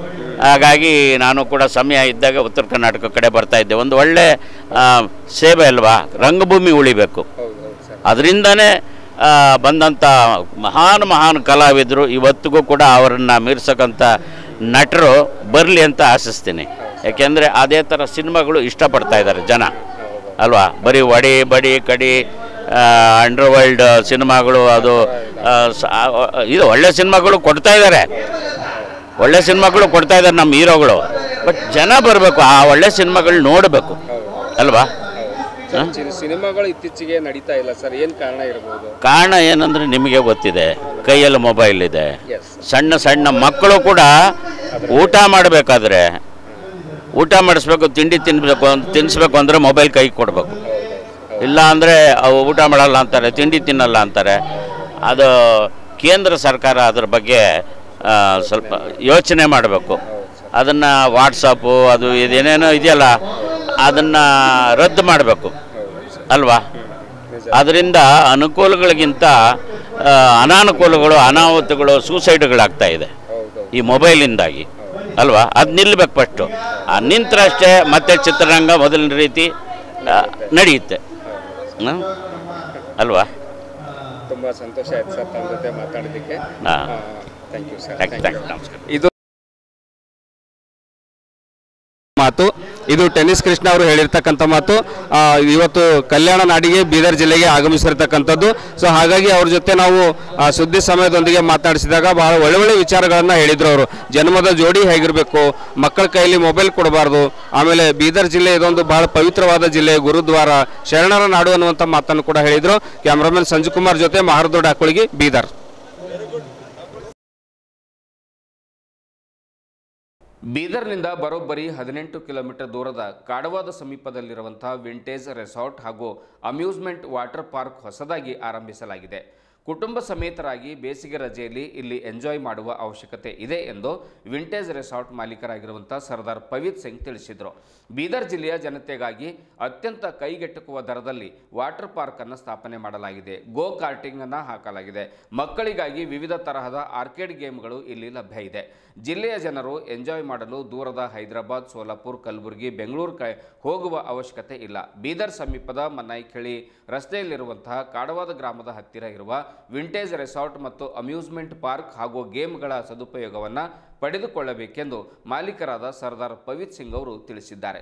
ಹಾಗಾಗಿ ನಾನು ಕೂಡ ಸಮಯ ಇದ್ದಾಗ ಉತ್ತರ ಕರ್ನಾಟಕ ಕಡೆ ಬರ್ತಾಯಿದ್ದೆ. ಒಂದು ಒಳ್ಳೆ ಸೇವೆ ಅಲ್ವಾ, ರಂಗಭೂಮಿ ಉಳಿಬೇಕು. ಅದರಿಂದನೇ ಬಂದಂಥ ಮಹಾನ್ ಕಲಾವಿದರು ಇವತ್ತಿಗೂ ಕೂಡ ಅವರನ್ನು ಮೀರ್ಸಕ್ಕಂಥ ನಟರು ಬರಲಿ ಅಂತ ಆಶಿಸ್ತೀನಿ. ಯಾಕೆಂದರೆ ಅದೇ ಥರ ಸಿನಿಮಾಗಳು ಇಷ್ಟಪಡ್ತಾ ಇದ್ದಾರೆ ಜನ. ಅಲ್ವಾ? ಬರೀ ಒಡಿ ಬಡಿ ಕಡಿ ಅಂಡರ್ ವರ್ಲ್ಡ್ ಸಿನಿಮಾಗಳು, ಅದು ಇದು ಒಳ್ಳೆ ಸಿನಿಮಾಗಳು ಕೊಡ್ತಾ ಇದ್ದಾರೆ, ಒಳ್ಳೆ ಸಿನಿಮಾಗಳು ಕೊಡ್ತಾ ಇದ್ದಾರೆ ನಮ್ಮ ಹೀರೋಗಳು. ಬಟ್ ಜನ ಬರಬೇಕು, ಆ ಒಳ್ಳೆ ಸಿನಿಮಾಗಳು ನೋಡಬೇಕು ಅಲ್ವಾ? ಸಿನಿಮಾಗಳು ಇತ್ತೀಚೆಗೆ ನಡೀತಾ ಇಲ್ಲ ಸರ್, ಏನು ಕಾರಣ ಇರಬಹುದು? ಕಾರಣ ಏನಂದರೆ ನಿಮಗೆ ಗೊತ್ತಿದೆ, ಕೈಯಲ್ಲಿ ಮೊಬೈಲ್ ಇದೆ. ಸಣ್ಣ ಸಣ್ಣ ಮಕ್ಕಳು ಕೂಡ ಊಟ ಮಾಡಬೇಕಾದ್ರೆ, ಊಟ ಮಾಡಿಸ್ಬೇಕು, ತಿಂಡಿ ತಿನ್ನಿಸ್ಬೇಕು ಅಂದರೆ ಮೊಬೈಲ್ ಕೈಗೆ ಕೊಡಬೇಕು. ಇಲ್ಲ ಅಂದರೆ ಅವು ಊಟ ಮಾಡಲ್ಲ ಅಂತಾರೆ, ತಿಂಡಿ ತಿನ್ನಲ್ಲ ಅಂತಾರೆ. ಅದು ಕೇಂದ್ರ ಸರ್ಕಾರ ಅದ್ರ ಬಗ್ಗೆ ಸ್ವಲ್ಪ ಯೋಚನೆ ಮಾಡಬೇಕು. ಅದನ್ನು ವಾಟ್ಸಪ್ಪು ಅದು ಇದೇನೇನೋ ಇದೆಯಲ್ಲ, ಅದನ್ನು ರದ್ದು ಮಾಡಬೇಕು ಅಲ್ವಾ? ಅದರಿಂದ ಅನುಕೂಲಗಳಿಗಿಂತ ಅನಾನುಕೂಲಗಳು, ಅನಾಹುತಗಳು, ಸೂಸೈಡ್ಗಳಾಗ್ತಾ ಇದೆ ಈ ಮೊಬೈಲಿಂದಾಗಿ ಅಲ್ವಾ? ಅದು ನಿಲ್ಲಬೇಕು ಫಸ್ಟು. ನಿಂತರಷ್ಟೇ ಮತ್ತೆ ಚಿತ್ರರಂಗ ಮೊದಲಿನ ರೀತಿ ನಡೆಯುತ್ತೆ ಅಲ್ವಾ? ತುಂಬ ಸಂತೋಷ ಆಯ್ತು ಸರ್ ತಮ್ಮ ಜೊತೆ ಮಾತಾಡೋದಕ್ಕೆ. Thank you sir. ನಮಸ್ಕಾರ. ಇದು ಮಾತು, ಇದು ಟೆನ್ನಿಸ್ ಕೃಷ್ಣ ಅವರು ಹೇಳಿರ್ತಕ್ಕಂಥ ಮಾತು. ಇವತ್ತು ಕಲ್ಯಾಣ ನಾಡಿಗೆ ಬೀದರ್ ಜಿಲ್ಲೆಗೆ ಆಗಮಿಸಿರ್ತಕ್ಕಂಥದ್ದು. ಸೊ ಹಾಗಾಗಿ ಅವ್ರ ಜೊತೆ ನಾವು ಸುದ್ದಿ ಸಮಯದೊಂದಿಗೆ ಮಾತಾಡಿಸಿದಾಗ ಬಹಳ ಒಳ್ಳೆ ವಿಚಾರಗಳನ್ನು ಹೇಳಿದರು ಅವರು. ಜನ್ಮದ ಜೋಡಿ ಹೇಗಿರಬೇಕು, ಮಕ್ಕಳ ಕೈಯಲ್ಲಿ ಮೊಬೈಲ್ ಕೊಡಬಾರ್ದು, ಆಮೇಲೆ ಬೀದರ್ ಜಿಲ್ಲೆ ಇದೊಂದು ಬಹಳ ಪವಿತ್ರವಾದ ಜಿಲ್ಲೆ, ಗುರುದ್ವಾರ, ಶರಣರ ನಾಡು ಅನ್ನುವಂಥ ಮಾತನ್ನು ಕೂಡ ಹೇಳಿದರು. ಕ್ಯಾಮ್ರಾಮನ್ ಸಂಜು ಕುಮಾರ್ ಜೊತೆ ಮಹರ್ದೊಡ್ಡ ಅಕ್ಕಳಿಗೆ, ಬೀದರ್. ಬೀದರ್ನಿಂದ ಬರೋಬ್ಬರಿ 18 ಕಿಲೋಮೀಟರ್ ದೂರದ ಕಾಡವಾದ ಸಮೀಪದಲ್ಲಿರುವಂತಹ ವಿಂಟೇಜ್ ರೆಸಾರ್ಟ್ ಹಾಗೂ ಅಮ್ಯೂಸ್ಮೆಂಟ್ ವಾಟರ್ ಪಾರ್ಕ್ ಹೊಸದಾಗಿ ಆರಂಭಿಸಲಾಗಿದೆ. ಕುಟುಂಬ ಸಮೇತರಾಗಿ ಬೇಸಿಗೆ ರಜೆಯಲ್ಲಿ ಇಲ್ಲಿ ಎಂಜಾಯ್ ಮಾಡುವ ಅವಶ್ಯಕತೆ ಇದೆ ಎಂದು ವಿಂಟೇಜ್ ರೆಸಾರ್ಟ್ ಮಾಲೀಕರಾಗಿರುವಂಥ ಸರ್ದಾರ್ ಪವಿತ್ ಸಿಂಗ್ ತಿಳಿಸಿದರು. ಬೀದರ್ ಜಿಲ್ಲೆಯ ಜನತೆಗಾಗಿ ಅತ್ಯಂತ ಕೈಗೆಟುಕುವ ದರದಲ್ಲಿ ವಾಟರ್ ಪಾರ್ಕ್ ಅನ್ನು ಸ್ಥಾಪನೆ ಮಾಡಲಾಗಿದೆ. ಗೋ ಕಾರ್ಟಿಂಗ್ ಅನ್ನು ಹಾಕಲಾಗಿದೆ. ಮಕ್ಕಳಿಗಾಗಿ ವಿವಿಧ ತರಹದ ಆರ್ಕೇಡ್ ಗೇಮ್ಗಳು ಇಲ್ಲಿ ಲಭ್ಯ ಇದೆ. ಜಿಲ್ಲೆಯ ಜನರು ಎಂಜಾಯ್ ಮಾಡಲು ದೂರದ ಹೈದರಾಬಾದ್, ಸೋಲಾಪುರ್, ಕಲಬುರಗಿ, ಬೆಂಗಳೂರು ಹೋಗುವ ಅವಶ್ಯಕತೆ ಇಲ್ಲ. ಬೀದರ್ ಸಮೀಪದ ಮನ್ನಾಯಿಖೇಳಿ ರಸ್ತೆಯಲ್ಲಿರುವಂತಹ ಕಾಡವಾದ ಗ್ರಾಮದ ಹತ್ತಿರ ಇರುವ ವಿಂಟೇಜ್ ರೆಸಾರ್ಟ್ ಮತ್ತು ಅಮ್ಯೂಸ್ಮೆಂಟ್ ಪಾರ್ಕ್ ಹಾಗೂ ಗೇಮ್ಗಳ ಸದುಪಯೋಗವನ್ನು ಪಡೆದುಕೊಳ್ಳಬೇಕೆಂದು ಮಾಲೀಕರಾದ ಸರ್ದಾರ್ ಪವಿತ್ ಸಿಂಗ್ ಅವರು ತಿಳಿಸಿದ್ದಾರೆ.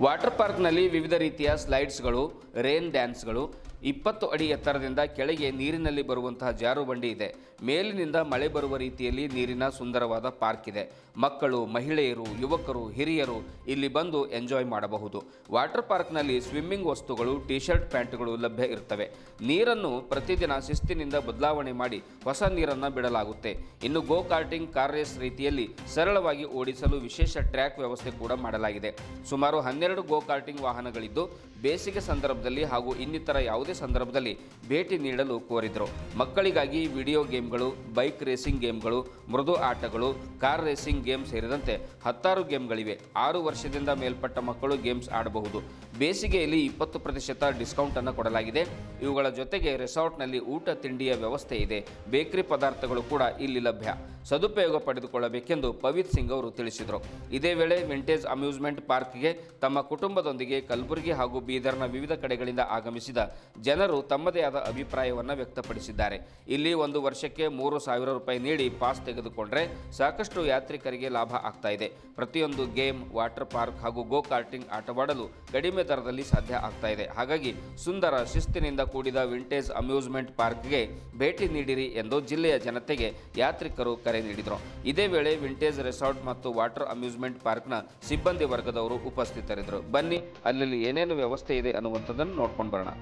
ವಾಟರ್ ಪಾರ್ಕ್ನಲ್ಲಿ ವಿವಿಧ ರೀತಿಯ ಸ್ಲೈಡ್ಸ್ಗಳು, ರೇನ್ ಡ್ಯಾನ್ಸ್ಗಳು, 20 ಅಡಿ ಎತ್ತರದಿಂದ ಕೆಳಗೆ ನೀರಿನಲ್ಲಿ ಬರುವಂತಹ ಜಾರುಬಂಡಿ ಇದೆ. ಮೇಲಿನಿಂದ ಮಳೆ ಬರುವ ರೀತಿಯಲ್ಲಿ ನೀರಿನ ಸುಂದರವಾದ ಪಾರ್ಕ್ ಇದೆ. ಮಕ್ಕಳು, ಮಹಿಳೆಯರು, ಯುವಕರು, ಹಿರಿಯರು ಇಲ್ಲಿ ಬಂದು ಎಂಜಾಯ್ ಮಾಡಬಹುದು. ವಾಟರ್ ಪಾರ್ಕ್ನಲ್ಲಿ ಸ್ವಿಮ್ಮಿಂಗ್ ವಸ್ತುಗಳು, ಟಿ ಶರ್ಟ್, ಪ್ಯಾಂಟ್ಗಳು ಲಭ್ಯ ಇರ್ತವೆ. ನೀರನ್ನು ಪ್ರತಿದಿನ ಶಿಸ್ತಿನಿಂದ ಬದಲಾವಣೆ ಮಾಡಿ ಹೊಸ ನೀರನ್ನು ಬಿಡಲಾಗುತ್ತೆ. ಇನ್ನು ಗೋ ಕಾರ್ಟಿಂಗ್, ಕಾರ್ ರೇಸ್ ರೀತಿಯಲ್ಲಿ ಸರಳವಾಗಿ ಓಡಿಸಲು ವಿಶೇಷ ಟ್ರ್ಯಾಕ್ ವ್ಯವಸ್ಥೆ ಕೂಡ ಮಾಡಲಾಗಿದೆ. ಸುಮಾರು 12 ಗೋ ಕಾರ್ಟಿಂಗ್ ವಾಹನಗಳಿದ್ದು ಬೇಸಿಗೆ ಸಂದರ್ಭದಲ್ಲಿ ಹಾಗೂ ಇನ್ನಿತರ ಯಾವುದೇ ಸಂದರ್ಭದಲ್ಲಿ ಭೇಟಿ ನೀಡಲು ಕೋರಿದರು. ಮಕ್ಕಳಿಗಾಗಿ ವಿಡಿಯೋ ಗೇಮ್ಗಳು, ಬೈಕ್ ರೇಸಿಂಗ್ ಗೇಮ್ಗಳು, ಮೃದು ಆಟಗಳು, ಕಾರ್ ರೇಸಿಂಗ್ ಗೇಮ್ ಸೇರಿದಂತೆ 16 ಗೇಮ್ಗಳಿವೆ. 6 ವರ್ಷದಿಂದ ಮೇಲ್ಪಟ್ಟ ಮಕ್ಕಳು ಗೇಮ್ಸ್ ಆಡಬಹುದು. ಬೇಸಿಗೆಯಲ್ಲಿ 20% ಡಿಸ್ಕೌಂಟ್ ಅನ್ನು ಕೊಡಲಾಗಿದೆ. ಇವುಗಳ ಜೊತೆಗೆ ರೆಸಾರ್ಟ್ನಲ್ಲಿ ಊಟ ತಿಂಡಿಯ ವ್ಯವಸ್ಥೆ ಇದೆ. ಬೇಕರಿ ಪದಾರ್ಥಗಳು ಕೂಡ ಇಲ್ಲಿ ಲಭ್ಯ. ಸದುಪಯೋಗ ಪಡೆದುಕೊಳ್ಳಬೇಕೆಂದು ಪವಿತ್ ಸಿಂಗ್ ಅವರು ತಿಳಿಸಿದರು. ಇದೇ ವೇಳೆ ವಿಂಟೇಜ್ ಅಮ್ಯೂಸ್ಮೆಂಟ್ ಪಾರ್ಕ್ಗೆ ತಮ್ಮ ಕುಟುಂಬದೊಂದಿಗೆ ಕಲಬುರಗಿ ಹಾಗೂ ಬೀದರ್ನ ವಿವಿಧ ಕಡೆಗಳಿಂದ ಆಗಮಿಸಿದ ಜನರು ತಮ್ಮದೇ ಆದ ಅಭಿಪ್ರಾಯವನ್ನು ವ್ಯಕ್ತಪಡಿಸಿದ್ದಾರೆ. ಇಲ್ಲಿ 1 ವರ್ಷಕ್ಕೆ 3,000 ರೂಪಾಯಿ ನೀಡಿ ಪಾಸ್ ತೆಗೆದುಕೊಂಡ್ರೆ ಸಾಕಷ್ಟು ಯಾತ್ರಿಕರಿಗೆ ಲಾಭ ಆಗ್ತಾ ಇದೆ. ಪ್ರತಿಯೊಂದು ಗೇಮ್, ವಾಟರ್ ಪಾರ್ಕ್ ಹಾಗೂ ಗೋ ಕಾರ್ಟಿಂಗ್ ಆಟವಾಡಲು ಕಡಿಮೆ ದರದಲ್ಲಿ ಸಾಧ್ಯ ಆಗ್ತಾ ಇದೆ. ಹಾಗಾಗಿ ಸುಂದರ ಶಿಸ್ತಿನಿಂದ ಕೂಡಿದ ವಿಂಟೇಜ್ ಅಮ್ಯೂಸ್ಮೆಂಟ್ ಪಾರ್ಕ್ಗೆ ಭೇಟಿ ನೀಡಿರಿ ಎಂದು ಜಿಲ್ಲೆಯ ಜನತೆಗೆ ಯಾತ್ರಿಕರು ಕರೆ ನೀಡಿದರು. ಇದೇ ವೇಳೆ ವಿಂಟೇಜ್ ರೆಸಾರ್ಟ್ ಮತ್ತು ವಾಟರ್ ಅಮ್ಯೂಸ್ಮೆಂಟ್ ಪಾರ್ಕ್ನ ಸಿಬ್ಬಂದಿ ವರ್ಗದವರು ಉಪಸ್ಥಿತರಿದ್ದರು. ಬನ್ನಿ ಅಲ್ಲಿ ಏನೇನು ವ್ಯವಸ್ಥೆ ಇದೆ ಅನ್ನುವಂಥದ್ದನ್ನು ನೋಡ್ಕೊಂಡು ಬರೋಣ.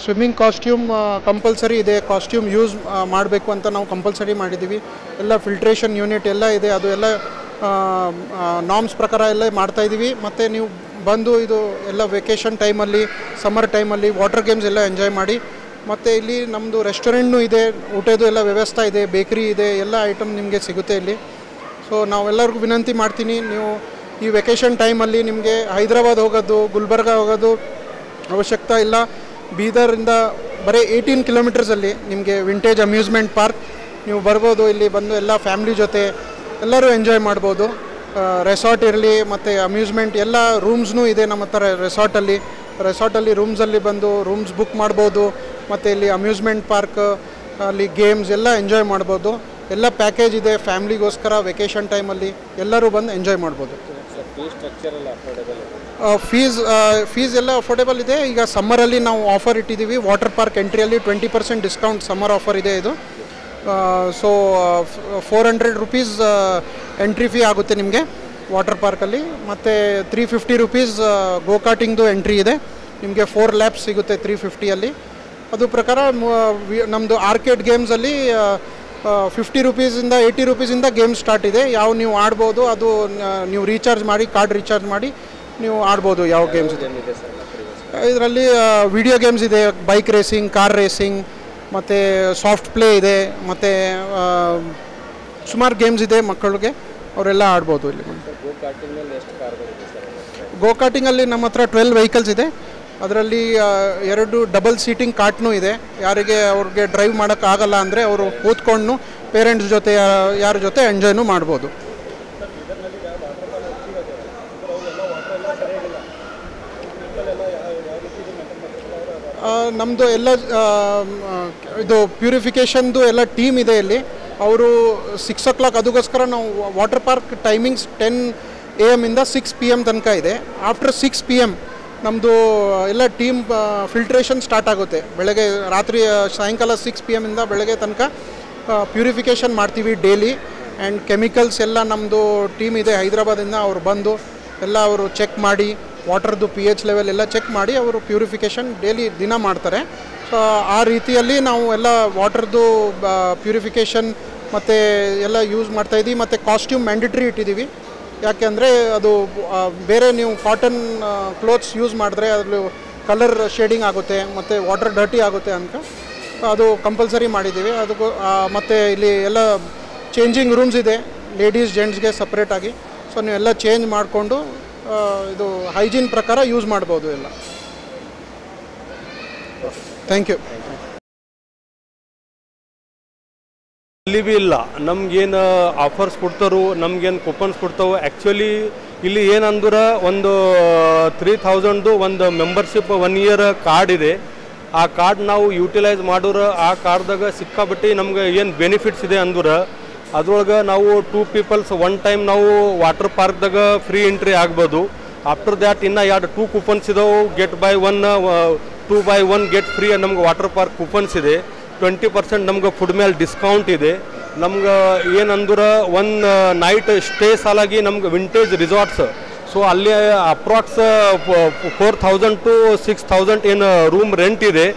ಸ್ವಿಮ್ಮಿಂಗ್ ಕಾಸ್ಟ್ಯೂಮ್ ಕಂಪಲ್ಸರಿ ಇದೆ, ಕಾಸ್ಟ್ಯೂಮ್ ಯೂಸ್ ಮಾಡಬೇಕು ಅಂತ ನಾವು ಕಂಪಲ್ಸರಿ ಮಾಡಿದ್ದೀವಿ. ಎಲ್ಲ ಫಿಲ್ಟ್ರೇಷನ್ ಯೂನಿಟ್ ಎಲ್ಲ ಇದೆ, ಅದು ಎಲ್ಲ ನಾರ್ಮ್ಸ್ ಪ್ರಕಾರ ಎಲ್ಲ ಮಾಡ್ತಾಯಿದ್ದೀವಿ. ಮತ್ತು ನೀವು ಬಂದು ಇದು ಎಲ್ಲ ವೆಕೇಷನ್ ಟೈಮಲ್ಲಿ, ಸಮ್ಮರ್ ಟೈಮಲ್ಲಿ ವಾಟರ್ ಗೇಮ್ಸ್ ಎಲ್ಲ ಎಂಜಾಯ್ ಮಾಡಿ. ಮತ್ತು ಇಲ್ಲಿ ನಮ್ಮದು ರೆಸ್ಟೋರೆಂಟ್ನೂ ಇದೆ, ಊಟದ್ದು ಎಲ್ಲ ವ್ಯವಸ್ಥೆ ಇದೆ, ಬೇಕ್ರಿ ಇದೆ, ಎಲ್ಲ ಐಟಮ್ ನಿಮಗೆ ಸಿಗುತ್ತೆ ಇಲ್ಲಿ. ಸೊ ನಾವೆಲ್ಲರಿಗೂ ವಿನಂತಿ ಮಾಡ್ತೀನಿ, ನೀವು ಈ ವೆಕೇಷನ್ ಟೈಮಲ್ಲಿ ನಿಮಗೆ ಹೈದರಾಬಾದ್ ಹೋಗೋದು, ಗುಲ್ಬರ್ಗ ಹೋಗೋದು ಅವಶ್ಯಕತೆ ಇಲ್ಲ. ಬೀದರಿಂದ ಬರೀ 18 ಕಿಲೋಮೀಟರ್ಸಲ್ಲಿ ನಿಮಗೆ ವಿಂಟೇಜ್ ಅಮ್ಯೂಸ್ಮೆಂಟ್ ಪಾರ್ಕ್ ನೀವು ಬರ್ಬೋದು. ಇಲ್ಲಿ ಬಂದು ಎಲ್ಲ ಫ್ಯಾಮ್ಲಿ ಜೊತೆ ಎಲ್ಲರೂ ಎಂಜಾಯ್ ಮಾಡ್ಬೋದು. ರೆಸಾರ್ಟ್ ಇರಲಿ ಮತ್ತು ಅಮ್ಯೂಸ್ಮೆಂಟ್ ಎಲ್ಲ ರೂಮ್ಸ್ನೂ ಇದೆ ನಮ್ಮ ಹತ್ರ ರೆಸಾರ್ಟಲ್ಲಿ ರೂಮ್ಸಲ್ಲಿ ಬಂದು ರೂಮ್ಸ್ ಬುಕ್ ಮಾಡ್ಬೋದು. ಮತ್ತು ಇಲ್ಲಿ ಅಮ್ಯೂಸ್ಮೆಂಟ್ ಪಾರ್ಕ್ ಅಲ್ಲಿ ಗೇಮ್ಸ್ ಎಲ್ಲ ಎಂಜಾಯ್ ಮಾಡ್ಬೋದು. ಎಲ್ಲ ಪ್ಯಾಕೇಜ್ ಇದೆ ಫ್ಯಾಮ್ಲಿಗೋಸ್ಕರ. ವೆಕೇಷನ್ ಟೈಮಲ್ಲಿ ಎಲ್ಲರೂ ಬಂದು ಎಂಜಾಯ್ ಮಾಡ್ಬೋದು. ಫೀಸ್ ಎಲ್ಲ ಅಫೋರ್ಡೆಬಲ್ ಇದೆ. ಈಗ ಸಮ್ಮರಲ್ಲಿ ನಾವು ಆಫರ್ ಇಟ್ಟಿದ್ದೀವಿ, ವಾಟರ್ ಪಾರ್ಕ್ ಎಂಟ್ರಿಯಲ್ಲಿ 20% ಡಿಸ್ಕೌಂಟ್ ಸಮ್ಮರ್ ಆಫರ್ ಇದೆ ಇದು. ಸೊ 400 ರೂಪೀಸ್ ಎಂಟ್ರಿ ಫೀ ಆಗುತ್ತೆ ನಿಮಗೆ ವಾಟರ್ ಪಾರ್ಕಲ್ಲಿ. ಮತ್ತು 350 ರೂಪೀಸ್ ಗೋಕಾಟಿಂಗ್ದು ಎಂಟ್ರಿ ಇದೆ, ನಿಮಗೆ 4 ಲ್ಯಾಪ್ಸ್ ಸಿಗುತ್ತೆ 350ಅಲ್ಲಿ. ಅದು ಪ್ರಕಾರ ನಮ್ಮದು ಆರ್ಕೇಡ್ ಗೇಮ್ಸಲ್ಲಿ 50 ರೂಪೀಸಿಂದ 80 ರೂಪೀಸಿಂದ ಗೇಮ್ ಸ್ಟಾರ್ಟ್ ಇದೆ. ಯಾವ ನೀವು ಆಡ್ಬೋದು, ಅದು ನೀವು ರೀಚಾರ್ಜ್ ಮಾಡಿ, ಕಾರ್ಡ್ ರೀಚಾರ್ಜ್ ಮಾಡಿ ನೀವು ಆಡ್ಬೋದು ಯಾವ ಗೇಮ್ಸ್ ಇದೆ. ಇದರಲ್ಲಿ ವಿಡಿಯೋ ಗೇಮ್ಸ್ ಇದೆ, ಬೈಕ್ ರೇಸಿಂಗ್, ಕಾರ್ ರೇಸಿಂಗ್, ಮತ್ತು ಸಾಫ್ಟ್ ಪ್ಲೇ ಇದೆ, ಮತ್ತು ಸುಮಾರು ಗೇಮ್ಸ್ ಇದೆ ಮಕ್ಕಳಿಗೆ, ಅವರೆಲ್ಲ ಆಡ್ಬೋದು ಇಲ್ಲಿ. ಗೋಕಾಟಿಂಗಲ್ಲಿ ನಮ್ಮ ಹತ್ರ 12 ವೆಹಿಕಲ್ಸ್ ಇದೆ. ಅದರಲ್ಲಿ 2 ಡಬಲ್ ಸೀಟಿಂಗ್ ಕಾರ್ಟ್ನೂ ಇದೆ. ಯಾರಿಗೆ ಅವ್ರಿಗೆ ಡ್ರೈವ್ ಮಾಡೋಕ್ಕಾಗಲ್ಲ ಅಂದರೆ ಅವರು ಕೂತ್ಕೊಂಡು ಪೇರೆಂಟ್ಸ್ ಜೊತೆ ಯಾರ ಜೊತೆ ಎಂಜಾಯ್ನೂ ಮಾಡ್ಬೋದು. ನಮ್ಮದು ಎಲ್ಲ ಇದು ಪ್ಯೂರಿಫಿಕೇಷನ್ದು ಎಲ್ಲ ಟೀಮ್ ಇದೆ ಇಲ್ಲಿ. ಅವರು 6 o'clock ಅದಕ್ಕೋಸ್ಕರ ನಾವು ವಾಟರ್ ಪಾರ್ಕ್ ಟೈಮಿಂಗ್ಸ್ 10 AM ಇಂದ 6 PM ತನಕ ಇದೆ. ಆಫ್ಟರ್ 6 PM ನಮ್ಮದು ಎಲ್ಲ ಟೀಮ್ ಫಿಲ್ಟ್ರೇಷನ್ ಸ್ಟಾರ್ಟ್ ಆಗುತ್ತೆ. ಬೆಳಗ್ಗೆ ರಾತ್ರಿ ಸಾಯಂಕಾಲ 6 PM ಇಂದ ಬೆಳಗ್ಗೆ ತನಕ ಪ್ಯೂರಿಫಿಕೇಷನ್ ಮಾಡ್ತೀವಿ ಡೈಲಿ. ಆ್ಯಂಡ್ ಕೆಮಿಕಲ್ಸ್ ಎಲ್ಲ ನಮ್ಮದು ಟೀಮ್ ಇದೆ ಹೈದರಾಬಾದಿಂದ, ಅವರು ಬಂದು ಎಲ್ಲ ಅವರು ಚೆಕ್ ಮಾಡಿ ವಾಟರ್ದು pH ಲೆವೆಲ್ ಎಲ್ಲ ಚೆಕ್ ಮಾಡಿ ಅವರು ಪ್ಯೂರಿಫಿಕೇಷನ್ ಡೈಲಿ ದಿನ ಮಾಡ್ತಾರೆ. ಸೊ ಆ ರೀತಿಯಲ್ಲಿ ನಾವು ಎಲ್ಲ ವಾಟರ್ದು ಪ್ಯೂರಿಫಿಕೇಷನ್ ಮತ್ತು ಎಲ್ಲ ಯೂಸ್ ಮಾಡ್ತಾಯಿದ್ದೀವಿ. ಮತ್ತು ಕಾಸ್ಟ್ಯೂಮ್ ಮ್ಯಾಂಡೇಟ್ರಿ ಇಟ್ಟಿದ್ದೀವಿ, ಯಾಕೆಂದರೆ ಅದು ಬೇರೆ ನೀವು ಕಾಟನ್ ಕ್ಲೋತ್ಸ್ ಯೂಸ್ ಮಾಡಿದ್ರೆ ಅದು ಕಲರ್ ಶೇಡಿಂಗ್ ಆಗುತ್ತೆ ಮತ್ತು ವಾಟರ್ ಡರ್ಟಿ ಆಗುತ್ತೆ ಅಂತ ಅದು ಕಂಪಲ್ಸರಿ ಮಾಡಿದ್ದೀವಿ. ಅದಕ್ಕೂ ಮತ್ತು ಇಲ್ಲಿ ಎಲ್ಲ ಚೇಂಜಿಂಗ್ ರೂಮ್ಸ್ ಇದೆ ಲೇಡೀಸ್ ಜೆಂಟ್ಸ್ಗೆ ಸಪ್ರೇಟಾಗಿ. ಸೊ ನೀವೆಲ್ಲ ಚೇಂಜ್ ಮಾಡಿಕೊಂಡು ಇದು ಹೈಜೀನ್ ಪ್ರಕಾರ ಯೂಸ್ ಮಾಡ್ಬೋದು ಎಲ್ಲ. Thank you. ಇಲ್ಲಿ ಭೀ ಇಲ್ಲ, ನಮ್ಗೇನು ಆಫರ್ಸ್ ಕೊಡ್ತಾರೋ, ನಮ್ಗೇನು ಕೂಪನ್ಸ್ ಕೊಡ್ತಾವೆ. ಆ್ಯಕ್ಚುಲಿ ಇಲ್ಲಿ ಏನಂದ್ರೆ ಒಂದು 3000ದು ಒಂದು ಮೆಂಬರ್ಶಿಪ್ 1 year ಕಾರ್ಡ್ ಇದೆ. ಆ ಕಾರ್ಡ್ ನಾವು ಯೂಟಿಲೈಸ್ ಮಾಡೋರು ಆ ಕಾರ್ಡ್ದಾಗ ಸಿಕ್ಕಾಬಿಟ್ಟು ನಮ್ಗೆ ಏನು ಬೆನಿಫಿಟ್ಸ್ ಇದೆ ಅಂದ್ರೆ ಅದ್ರೊಳಗೆ ನಾವು 2 peoples 1 time ನಾವು ವಾಟರ್ ಪಾರ್ಕ್ದಾಗ ಫ್ರೀ ಎಂಟ್ರಿ ಆಗ್ಬೋದು. ಆಫ್ಟರ್ ದ್ಯಾಟ್ ಇನ್ನು 2 ಕೂಪನ್ಸ್ ಇದಾವೆ, get by 1 2 by 1 get free ನಮ್ಗೆ ವಾಟರ್ ಪಾರ್ಕ್ ಕೂಪನ್ಸ್ ಇದೆ. 20% ನಮ್ಗೆ ಫುಡ್ ಮೇಲೆ ಡಿಸ್ಕೌಂಟ್ ಇದೆ. ನಮ್ಗೆ ಏನಂದ್ರೆ 1 night ಸ್ಟೇ ಸಲಾಗಿ ನಮ್ಗೆ ವಿಂಟೇಜ್ ರಿಸಾರ್ಟ್ಸ್, ಸೊ ಅಲ್ಲಿ ಅಪ್ರಾಕ್ಸ್ 4000 to 6000 ಏನು ರೂಮ್ ರೆಂಟ್ ಇದೆ.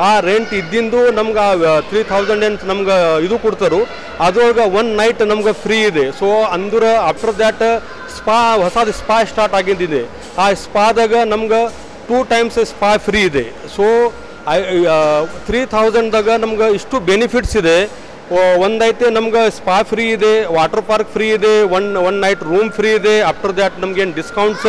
ಆ ರೆಂಟ್ ಇದ್ದಿಂದು ನಮ್ಗೆ 3000 ಏನು ನಮ್ಗೆ ಇದು ಕೊಡ್ತಾರೆ, ಅದ್ರೊಳಗೆ 1 night ನಮ್ಗೆ ಫ್ರೀ ಇದೆ. ಸೊ ಅಂದ್ರೆ ಆಫ್ಟರ್ ದ್ಯಾಟ್ ಹೊಸದು ಸ್ಪಾ ಸ್ಟಾರ್ಟ್ ಆಗಿದ್ದಿದೆ. ಆ ಸ್ಪಾದಾಗ ನಮ್ಗೆ 2 times ಸ್ಪಾ ಫ್ರೀ ಇದೆ. ಸೊ 3000ದಾಗ ನಮ್ಗೆ ಇಷ್ಟು ಬೆನಿಫಿಟ್ಸ್ ಇದೆ. ಒಂದೈತೆ ನಮ್ಗೆ ಸ್ಪಾ ಫ್ರೀ ಇದೆ, ವಾಟರ್ ಪಾರ್ಕ್ ಫ್ರೀ ಇದೆ, ಒನ್ ನೈಟ್ ರೂಮ್ ಫ್ರೀ ಇದೆ. ಆಫ್ಟರ್ ದ್ಯಾಟ್ ನಮ್ಗೇನು ಡಿಸ್ಕೌಂಟ್ಸ್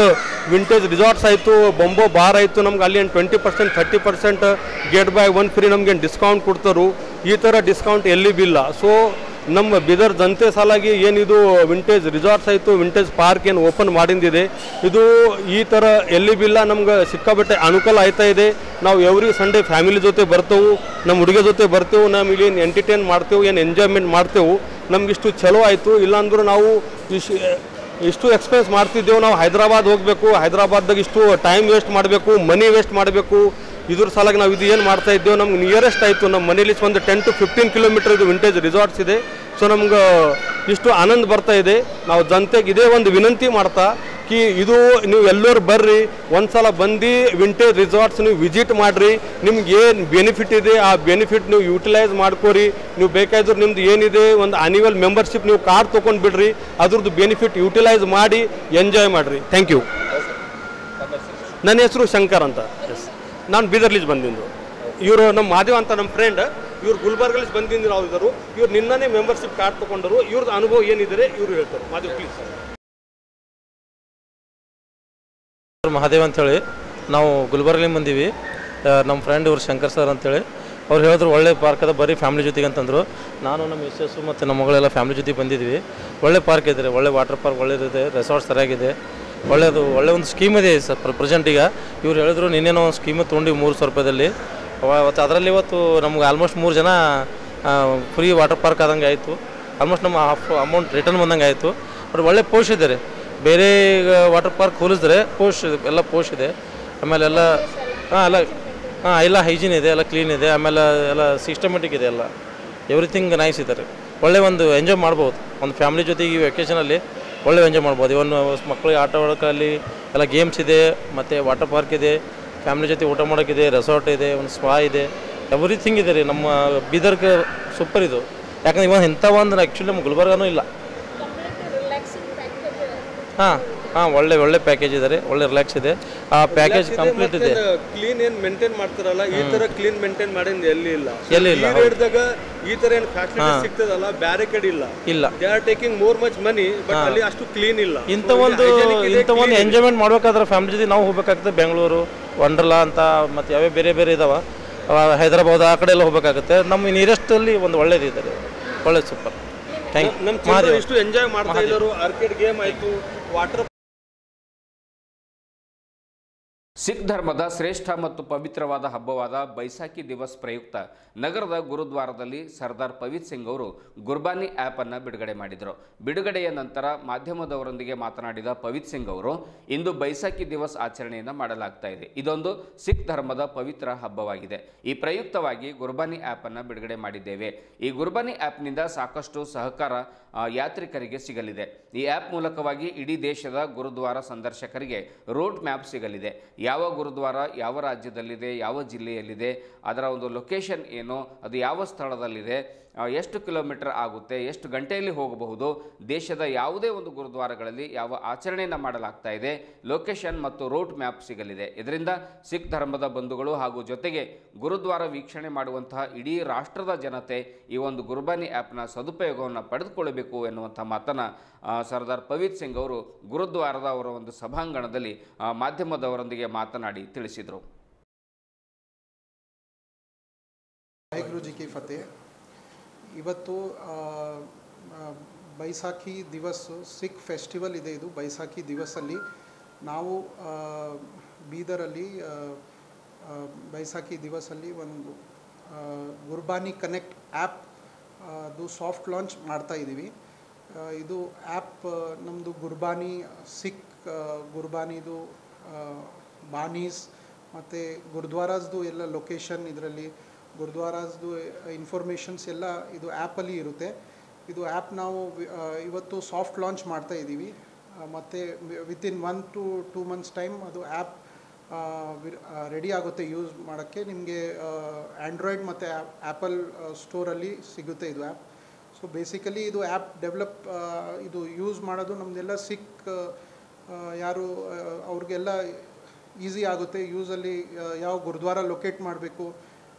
ವಿಂಟೇಜ್ ರಿಸಾರ್ಟ್ಸ್ ಆಯಿತು, ಬೊಂಬೋ ಬಾರ್ ಆಯಿತು, ನಮ್ಗೆ ಅಲ್ಲಿ ಏನು 20% 30% ಗೆಟ್ ಬೈ 1 ಫ್ರೀ ನಮ್ಗೇನು ಡಿಸ್ಕೌಂಟ್ ಕೊಡ್ತಾರೆ. ಈ ಥರ ಡಿಸ್ಕೌಂಟ್ ಎಲ್ಲಿ ಬಿ ಇಲ್ಲ. ಸೊ ನಮ್ಮ ಬೀದರ್ ಜನತೆ ಸಲಾಗಿ ಏನಿದು ವಿಂಟೇಜ್ ರಿಸಾರ್ಟ್ಸ್ ಆಯಿತು, ವಿಂಟೇಜ್ ಪಾರ್ಕ್ ಏನು ಓಪನ್ ಮಾಡಿಂದಿದೆ, ಇದು ಈ ಥರ ಎಲ್ಲಿ ಬಿ ಇಲ್ಲ. ನಮ್ಗೆ ಸಿಕ್ಕಾಬಟ್ಟೆ ಅನುಕೂಲ ಆಯ್ತಾ ಇದೆ. ನಾವು ಎವ್ರಿ ಸಂಡೇ ಫ್ಯಾಮಿಲಿ ಜೊತೆ ಬರ್ತೇವೆ, ನಮ್ಮ ಹುಡುಗ ಜೊತೆ ಬರ್ತೇವೆ, ನಮಗೆ ಏನು ಎಂಟರ್ಟೈನ್ ಮಾಡ್ತೇವೆ, ಏನು ಎಂಜಾಯ್ಮೆಂಟ್ ಮಾಡ್ತೇವೆ. ನಮಗಿಷ್ಟು ಚಲೋ ಆಯಿತು. ಇಲ್ಲಾಂದ್ರೆ ನಾವು ಇಷ್ಟು ಎಕ್ಸ್ಪೆನ್ಸ್ ಮಾಡ್ತಿದ್ದೆವು. ನಾವು ಹೈದರಾಬಾದ್ ಹೋಗಬೇಕು, ಹೈದರಾಬಾದ್ದಾಗ ಇಷ್ಟು ಟೈಮ್ ವೇಸ್ಟ್ ಮಾಡಬೇಕು, ಮನಿ ವೇಸ್ಟ್ ಮಾಡಬೇಕು. ಇದ್ರ ಸಲಾಗಿ ನಾವು ಇದು ಏನು ಮಾಡ್ತಾ ಇದ್ದೇವೆ, ನಮ್ಗೆ ನಿಯರೆಸ್ಟ್ ಆಯಿತು. ನಮ್ಮ ಮನೇಲಿ ಒಂದು 10 to 15 kilometer ಇದು ವಿಂಟೇಜ್ ರಿಸಾರ್ಟ್ಸ್ ಇದೆ. ಸೊ ನಮ್ಗೆ ಇಷ್ಟು ಆನಂದ ಬರ್ತಾ ಇದೆ. ನಾವು ಜನತೆಗೆ ಇದೇ ಒಂದು ವಿನಂತಿ ಮಾಡ್ತಾ ಕಿ ಇದು ನೀವು ಎಲ್ಲರೂ ಬರ್ರಿ, ಒಂದ್ಸಲ ಬಂದು ವಿಂಟೇಜ್ ರಿಸಾರ್ಟ್ಸ್ ನೀವು ವಿಸಿಟ್ ಮಾಡಿರಿ. ನಿಮ್ಗೆ ಏನು ಬೆನಿಫಿಟ್ ಇದೆ ಆ ಬೆನಿಫಿಟ್ ನೀವು ಯೂಟಿಲೈಸ್ ಮಾಡ್ಕೋರಿ. ನೀವು ಬೇಕಾದ್ರೆ ನಿಮ್ದು ಏನಿದೆ ಒಂದು ಆನ್ಯುವಲ್ ಮೆಂಬರ್ಶಿಪ್ ನೀವು ಕಾರ್ಡ್ ತೊಗೊಂಡು ಬಿಡ್ರಿ, ಅದ್ರದ್ದು ಬೆನಿಫಿಟ್ ಯೂಟಿಲೈಸ್ ಮಾಡಿ ಎಂಜಾಯ್ ಮಾಡಿರಿ. Thank you. ನನ್ನ ಹೆಸರು ಶಂಕರ್ ಅಂತ. ನಾನು ಬೀದರ್ಲಿಜ್ ಬಂದಿದ್ದು. ಇವರು ನಮ್ಮ ಮಾದೇವ್ ಅಂತ ನಮ್ಮ ಫ್ರೆಂಡ್, ಇವ್ರು ಗುಲ್ಬರ್ಗಲ್ಲಿ ಬಂದಿದ್ರು. ಅವ್ರಿದ್ರು ಇವ್ರು ನಿನ್ನೆ ಮೆಂಬರ್ಶಿಪ್ ಕಾರ್ಡ್ ತೊಗೊಂಡರು. ಇವ್ರದ್ದು ಅನುಭವ ಏನಿದೆ ಇವರು ಹೇಳ್ತಾರೆ. ಮಾದೇವ್ ಪ್ಲೀಸ್. ಮಹಾದೇವ್ ಅಂತೇಳಿ ನಾವು ಗುಲ್ಬರ್ಗಲಿಂದ ಬಂದೀವಿ. ನಮ್ಮ ಫ್ರೆಂಡ್ ಇವರು ಶಂಕರ್ ಸರ್ ಅಂತೇಳಿ ಅವ್ರು ಹೇಳಿದ್ರು ಒಳ್ಳೆ ಪಾರ್ಕ್ ಅದ ಬರೀ ಫ್ಯಾಮಿಲಿ ಜೊತೆಗೆ ಅಂತಂದರು. ನಾನು ನಮ್ಮ ಮಿಸ್ಸಸ್ಸು ಮತ್ತು ನಮ್ಮ ಮಗಳೆಲ್ಲ ಫ್ಯಾಮಿಲಿ ಜೊತೆಗೆ ಬಂದಿದ್ವಿ. ಒಳ್ಳೆ ಪಾರ್ಕ್ ಇದೆ, ಒಳ್ಳೆ ವಾಟರ್ ಪಾರ್ಕ್ ಒಳ್ಳೆದಿದೆ, ರೆಸಾರ್ಟ್ಸ್ ಸರಿಯಾಗಿದೆ, ಒಳ್ಳೆ ಒಂದು ಸ್ಕೀಮ್ ಇದೆ ಪ್ರೆಸೆಂಟ್. ಈಗ ಇವ್ರು ಹೇಳಿದ್ರು ನಿನ್ನೇನೋ ಒಂದು ಸ್ಕೀಮ್ ತೊಗೊಂಡಿವಿ 300 ರೂಪಾಯಿದಲ್ಲಿ. ಅವತ್ತು ಅದರಲ್ಲಿ ಇವತ್ತು ನಮ್ಗೆ ಆಲ್ಮೋಸ್ಟ್ 3 ಜನ ಫ್ರೀ ವಾಟರ್ ಪಾರ್ಕ್ ಆದಂಗೆ ಆಯಿತು. ಆಲ್ಮೋಸ್ಟ್ ನಮ್ಮ ಹಾಫ್ ಅಮೌಂಟ್ ರಿಟರ್ನ್ ಬಂದಂಗೆ ಆಯಿತು. ಬಟ್ ಒಳ್ಳೆ ಪೋಸ್ಟ್ ಇದೆ. ಬೇರೆ ವಾಟರ್ ಪಾರ್ಕ್ ಹೋಲಿಸಿದ್ರೆ ಎಲ್ಲ ಪೋಸ್ಟ್ ಇದೆ. ಆಮೇಲೆ ಎಲ್ಲ ಹೈಜೀನ್ ಇದೆ, ಎಲ್ಲ ಕ್ಲೀನ್ ಇದೆ. ಆಮೇಲೆ ಎಲ್ಲ ಸಿಸ್ಟಮೆಟಿಕ್ ಇದೆ, ಎಲ್ಲ ಎವ್ರಿಥಿಂಗ್ ನೈಸ್ ಇದ್ದಾರೆ. ಒಳ್ಳೆ ಒಂದು ಎಂಜಾಯ್ ಮಾಡ್ಬೋದು. ಒಂದು ಫ್ಯಾಮಿಲಿ ಜೊತೆಗೆ ಈ ವೆಕೇಷನಲ್ಲಿ ಒಳ್ಳೆ ಎಂಜಾಯ್ ಮಾಡ್ಬೋದು. ಇವನ್ ಮಕ್ಕಳಿಗೆ ಆಟ ಆಡೋಕ್ಕಲ್ಲಿ ಎಲ್ಲ ಗೇಮ್ಸ್ ಇದೆ, ಮತ್ತು ವಾಟರ್ ಪಾರ್ಕ್ ಇದೆ, ಫ್ಯಾಮಿಲಿ ಜೊತೆ ಊಟ ಮಾಡೋಕ್ಕಿದೆ, ರೆಸಾರ್ಟ್ ಇದೆ, ಒಂದು ಸ್ಪಾ ಇದೆ, ಎವ್ರಿಥಿಂಗ್ ಇದೆ ರೀ. ನಮ್ಮ ಬೀದರ್ಗೆ ಸೂಪರ್ ಇದು. ಯಾಕಂದ್ರೆ ಇವಾಗ ಇಂಥ ಒಂದು ಆ್ಯಕ್ಚುಲಿ ನಮ್ಮ ಗುಲ್ಬರ್ಗನೂ ಇಲ್ಲ. ಒಳ್ಳೆ ಪ್ಯಾಕೇಜ್ ಇದೆ ರೀ, ಒಳ್ಳೆ ರಿಲ್ಯಾಕ್ಸ್ ಇದೆ. ಆ ಪ್ಯಾಕೇಜ್ ಕಂಪ್ಲೀಟ್ ಇದೆ. ಕ್ಲೀನ್ ಏನು ಮೇಂಟೈನ್ ಮಾಡ್ತಾರಲ್ಲ, ಈ ಥರ ಕ್ಲೀನ್ ಮೇಂಟೈನ್ ಮಾಡಿದ ಎಲ್ಲಿ ಇಲ್ಲ. ಈ ಥರ ಏನು ಫ್ಯಾಸಿಲಿಟಿ ಸಿಗ್ತದಲ್ಲ, ಬೇರೆ ಕಡೆ ಇಲ್ಲ. They are taking more much money, but ಅಲ್ಲಿ ಅಷ್ಟು ಕ್ಲೀನ್ ಇಲ್ಲ. ಇಂಥ ಒಂದು ಎಂಜಾಯ್ಮೆಂಟ್ ಮಾಡ್ಬೇಕಾದ್ರೆ ಫ್ಯಾಮಿಲಿ ಜೊತೆ ನಾವು ಹೋಗ್ಬೇಕಾಗುತ್ತೆ. ಬೆಂಗಳೂರು, ವಂಡರ್ಲಾ ಅಂತ ಮತ್ತು ಯಾವ್ಯಾವ ಬೇರೆ ಇದಾವೆ, ಹೈದರಾಬಾದ್ ಆ ಕಡೆ ಎಲ್ಲ ಹೋಗ್ಬೇಕಾಗುತ್ತೆ. ನಮ್ಮ ನಿಯರೆಸ್ಟಲ್ಲಿ ಒಂದು ಒಳ್ಳೇದಿದೆ ರೀ, ಒಳ್ಳೇದು ಸೂಪರ್. Thank you. ಇಷ್ಟು ಎಂಜಾಯ್ ಮಾಡ್ತಾ ಇದ್ದಾರೆ. ಆರ್ಕಿಡ್ ಗೇಮ್ ಆಯಿತು, ವಾಟರ್. ಸಿಖ್ ಧರ್ಮದ ಶ್ರೇಷ್ಠ ಮತ್ತು ಪವಿತ್ರವಾದ ಹಬ್ಬವಾದ ಬೈಸಾಖಿ ದಿವಸ್ ಪ್ರಯುಕ್ತ ನಗರದ ಗುರುದ್ವಾರದಲ್ಲಿ ಸರ್ದಾರ್ ಪವಿತ್ ಸಿಂಗ್ ಅವರು ಗುರ್ಬಾನಿ ಆ್ಯಪ್ ಅನ್ನು ಬಿಡುಗಡೆ ಮಾಡಿದರು. ಬಿಡುಗಡೆಯ ನಂತರ ಮಾಧ್ಯಮದವರೊಂದಿಗೆ ಮಾತನಾಡಿದ ಪವಿತ್ ಸಿಂಗ್ ಅವರು, ಇಂದು ಬೈಸಾಖಿ ದಿವಸ್ ಆಚರಣೆಯನ್ನು ಮಾಡಲಾಗ್ತಾ ಇದೆ. ಇದೊಂದು ಸಿಖ್ ಧರ್ಮದ ಪವಿತ್ರ ಹಬ್ಬವಾಗಿದೆ. ಈ ಪ್ರಯುಕ್ತವಾಗಿ ಗುರ್ಬಾನಿ ಆ್ಯಪ್ ಅನ್ನು ಬಿಡುಗಡೆ ಮಾಡಿದ್ದೇವೆ. ಈ ಗುರ್ಬಾನಿ ಆ್ಯಪ್ನಿಂದ ಸಾಕಷ್ಟು ಸಹಕಾರ ಯಾತ್ರಿಕರಿಗೆ ಸಿಗಲಿದೆ. ಈ ಆ್ಯಪ್ ಮೂಲಕವಾಗಿ ಇಡೀ ದೇಶದ ಗುರುದ್ವಾರ ಸಂದರ್ಶಕರಿಗೆ ರೂಟ್ ಮ್ಯಾಪ್ ಸಿಗಲಿದೆ. ಯಾವ ಗುರುದ್ವಾರ ಯಾವ ರಾಜ್ಯದಲ್ಲಿದೆ, ಯಾವ ಜಿಲ್ಲೆಯಲ್ಲಿದೆ, ಅದರ ಒಂದು ಲೊಕೇಶನ್ ಏನು, ಅದು ಯಾವ ಸ್ಥಳದಲ್ಲಿದೆ, ಎಷ್ಟು ಕಿಲೋಮೀಟರ್ ಆಗುತ್ತೆ, ಎಷ್ಟು ಗಂಟೆಯಲ್ಲಿ ಹೋಗಬಹುದು, ದೇಶದ ಯಾವುದೇ ಒಂದು ಗುರುದ್ವಾರಗಳಲ್ಲಿ ಯಾವ ಆಚರಣೆಯನ್ನು ಮಾಡಲಾಗ್ತಾ ಇದೆ, ಲೊಕೇಶನ್ ಮತ್ತು ರೂಟ್ ಮ್ಯಾಪ್ ಸಿಗಲಿದೆ. ಇದರಿಂದ ಸಿಖ್ ಧರ್ಮದ ಬಂಧುಗಳು ಹಾಗೂ ಜೊತೆಗೆ ಗುರುದ್ವಾರ ವೀಕ್ಷಣೆ ಮಾಡುವಂತಹ ಇಡೀ ರಾಷ್ಟ್ರದ ಜನತೆ ಈ ಒಂದು ಗುರ್ಬಾನಿ ಆ್ಯಪ್ನ ಸದುಪಯೋಗವನ್ನು ಪಡೆದುಕೊಳ್ಳಬೇಕು ಎನ್ನುವಂಥ ಮಾತನ್ನು ಸರ್ದಾರ್ ಪವಿತ್ ಸಿಂಗ್ ಅವರು ಗುರುದ್ವಾರದ ಅವರ ಒಂದು ಸಭಾಂಗಣದಲ್ಲಿ ಮಾಧ್ಯಮದವರೊಂದಿಗೆ ಮಾತನಾಡಿ ತಿಳಿಸಿದರು. ವಾಹಿಗುರು ಜಿ ಕಿ ಫತೇಹ್. ಇವತ್ತು ಬೈಸಾಖಿ ದಿವಸ್ ಸಿಖ್ ಫೆಸ್ಟಿವಲ್ ಇದೆ. ಇದು ಬೈಸಾಖಿ ದಿವಸಲ್ಲಿ ನಾವು ಬೀದರಲ್ಲಿ ಬೈಸಾಖಿ ದಿವಸಲ್ಲಿ ಒಂದು ಗುರ್ಬಾನಿ ಕನೆಕ್ಟ್ ಆ್ಯಪ್ ಅದು ಸಾಫ್ಟ್ ಲಾಂಚ್ ಮಾಡ್ತಾ ಇದ್ದೀವಿ. ಇದು ಆ್ಯಪ್ ನಮ್ಮದು ಗುರ್ಬಾನಿ ಸಿಖ್ ಗುರ್ಬಾನಿದು ಬಾನೀಸ್ ಮತ್ತು ಗುರುದ್ವಾರದ್ದು ಎಲ್ಲ ಲೊಕೇಶನ್, ಇದರಲ್ಲಿ ಗುರುದ್ವಾರದ್ದು ಇನ್ಫಾರ್ಮೇಷನ್ಸ್ ಎಲ್ಲ ಇದು ಆ್ಯಪಲ್ಲಿ ಇರುತ್ತೆ. ಇದು ಆ್ಯಪ್ ನಾವು ಇವತ್ತು ಸಾಫ್ಟ್ ಲಾಂಚ್ ಮಾಡ್ತಾ ಇದ್ದೀವಿ. ಮತ್ತು ವಿತಿನ್ 1 to 2 months ಟೈಮ್ ಅದು ಆ್ಯಪ್ ರೆಡಿ ಆಗುತ್ತೆ ಯೂಸ್ ಮಾಡೋಕ್ಕೆ. ನಿಮಗೆ ಆ್ಯಂಡ್ರಾಯ್ಡ್ ಮತ್ತು ಆ್ಯಪಲ್ ಸ್ಟೋರಲ್ಲಿ ಸಿಗುತ್ತೆ ಇದು ಆ್ಯಪ್. ಸೊ ಬೇಸಿಕಲಿ ಇದು ಆ್ಯಪ್ ಡೆವಲಪ್ ಇದು ಯೂಸ್ ಮಾಡೋದು ನಮ್ಮದೆಲ್ಲ ಸಿಖ್ ಯಾರು ಅವ್ರಿಗೆಲ್ಲ ಈಸಿ ಆಗುತ್ತೆ. ಯೂಸಲ್ಲಿ ಯಾವ ಗುರುದ್ವಾರ ಲೊಕೇಟ್ ಮಾಡಬೇಕು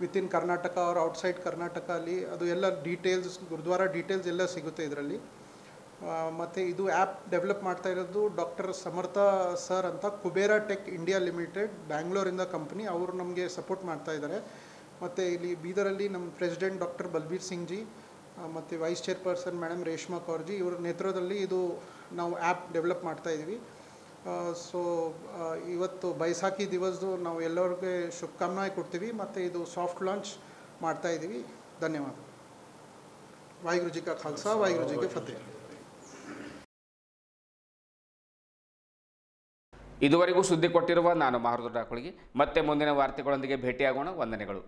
within Karnataka or outside Karnataka ಅಲ್ಲಿ ಅದು ಎಲ್ಲ ಡೀಟೇಲ್ಸ್, ಗುರುದ್ವಾರ ಡೀಟೇಲ್ಸ್ ಎಲ್ಲ ಸಿಗುತ್ತೆ ಇದರಲ್ಲಿ. ಮತ್ತು ಇದು ಆ್ಯಪ್ ಡೆವಲಪ್ ಮಾಡ್ತಾ ಇರೋದು ಡಾಕ್ಟರ್ ಸಮರ್ಥ ಸರ್ ಅಂತ, ಕುಬೇರ ಟೆಕ್ ಇಂಡಿಯಾ ಲಿಮಿಟೆಡ್, ಬ್ಯಾಂಗ್ಳೂರಿಂದ ಕಂಪ್ನಿ, ಅವರು ನಮಗೆ ಸಪೋರ್ಟ್ ಮಾಡ್ತಾ ಇದ್ದಾರೆ. ಮತ್ತು ಇಲ್ಲಿ ಬೀದರಲ್ಲಿ ನಮ್ಮ ಪ್ರೆಸಿಡೆಂಟ್ ಡಾಕ್ಟರ್ ಬಲ್ಬೀರ್ ಸಿಂಗ್ ಜಿ ಮತ್ತು ವೈಸ್ ಚೇರ್ಪರ್ಸನ್ ಮೇಡಮ್ ರೇಷ್ಮಾ ಕೌರ್ಜಿ ಇವರ ನೇತೃತ್ವದಲ್ಲಿ ಇದು ನಾವು ಆ್ಯಪ್ ಡೆವಲಪ್ ಮಾಡ್ತಾ ಇದ್ದೀವಿ. ಸೊ ಇವತ್ತು ಬೈಸಾಖಿ ದಿವಸದ್ದು ನಾವು ಎಲ್ಲರಿಗೆ ಶುಭಕಾಮನೆ ಕೊಡ್ತೀವಿ ಮತ್ತು ಇದು ಸಾಫ್ಟ್ ಲಾಂಚ್ ಮಾಡ್ತಾ ಇದ್ದೀವಿ. ಧನ್ಯವಾದ. ವಾಹಿಗುರು ಜಿ ಕಾ ಖಾಲ್ಸಾ, ವಾಹಿಗುರು ಜಿ ಕಿ ಫತೇಹ್. ಇದುವರೆಗೂ ಸುದ್ದಿ ಕೊಟ್ಟಿರುವ ನಾನು ಮಹಾರುದ್ರ ಡಾಕುಳಿಗೆ ಮತ್ತೆ ಮುಂದಿನ ವಾರ್ತೆಗಳೊಂದಿಗೆ ಭೇಟಿಯಾಗೋಣ. ವಂದನೆಗಳು.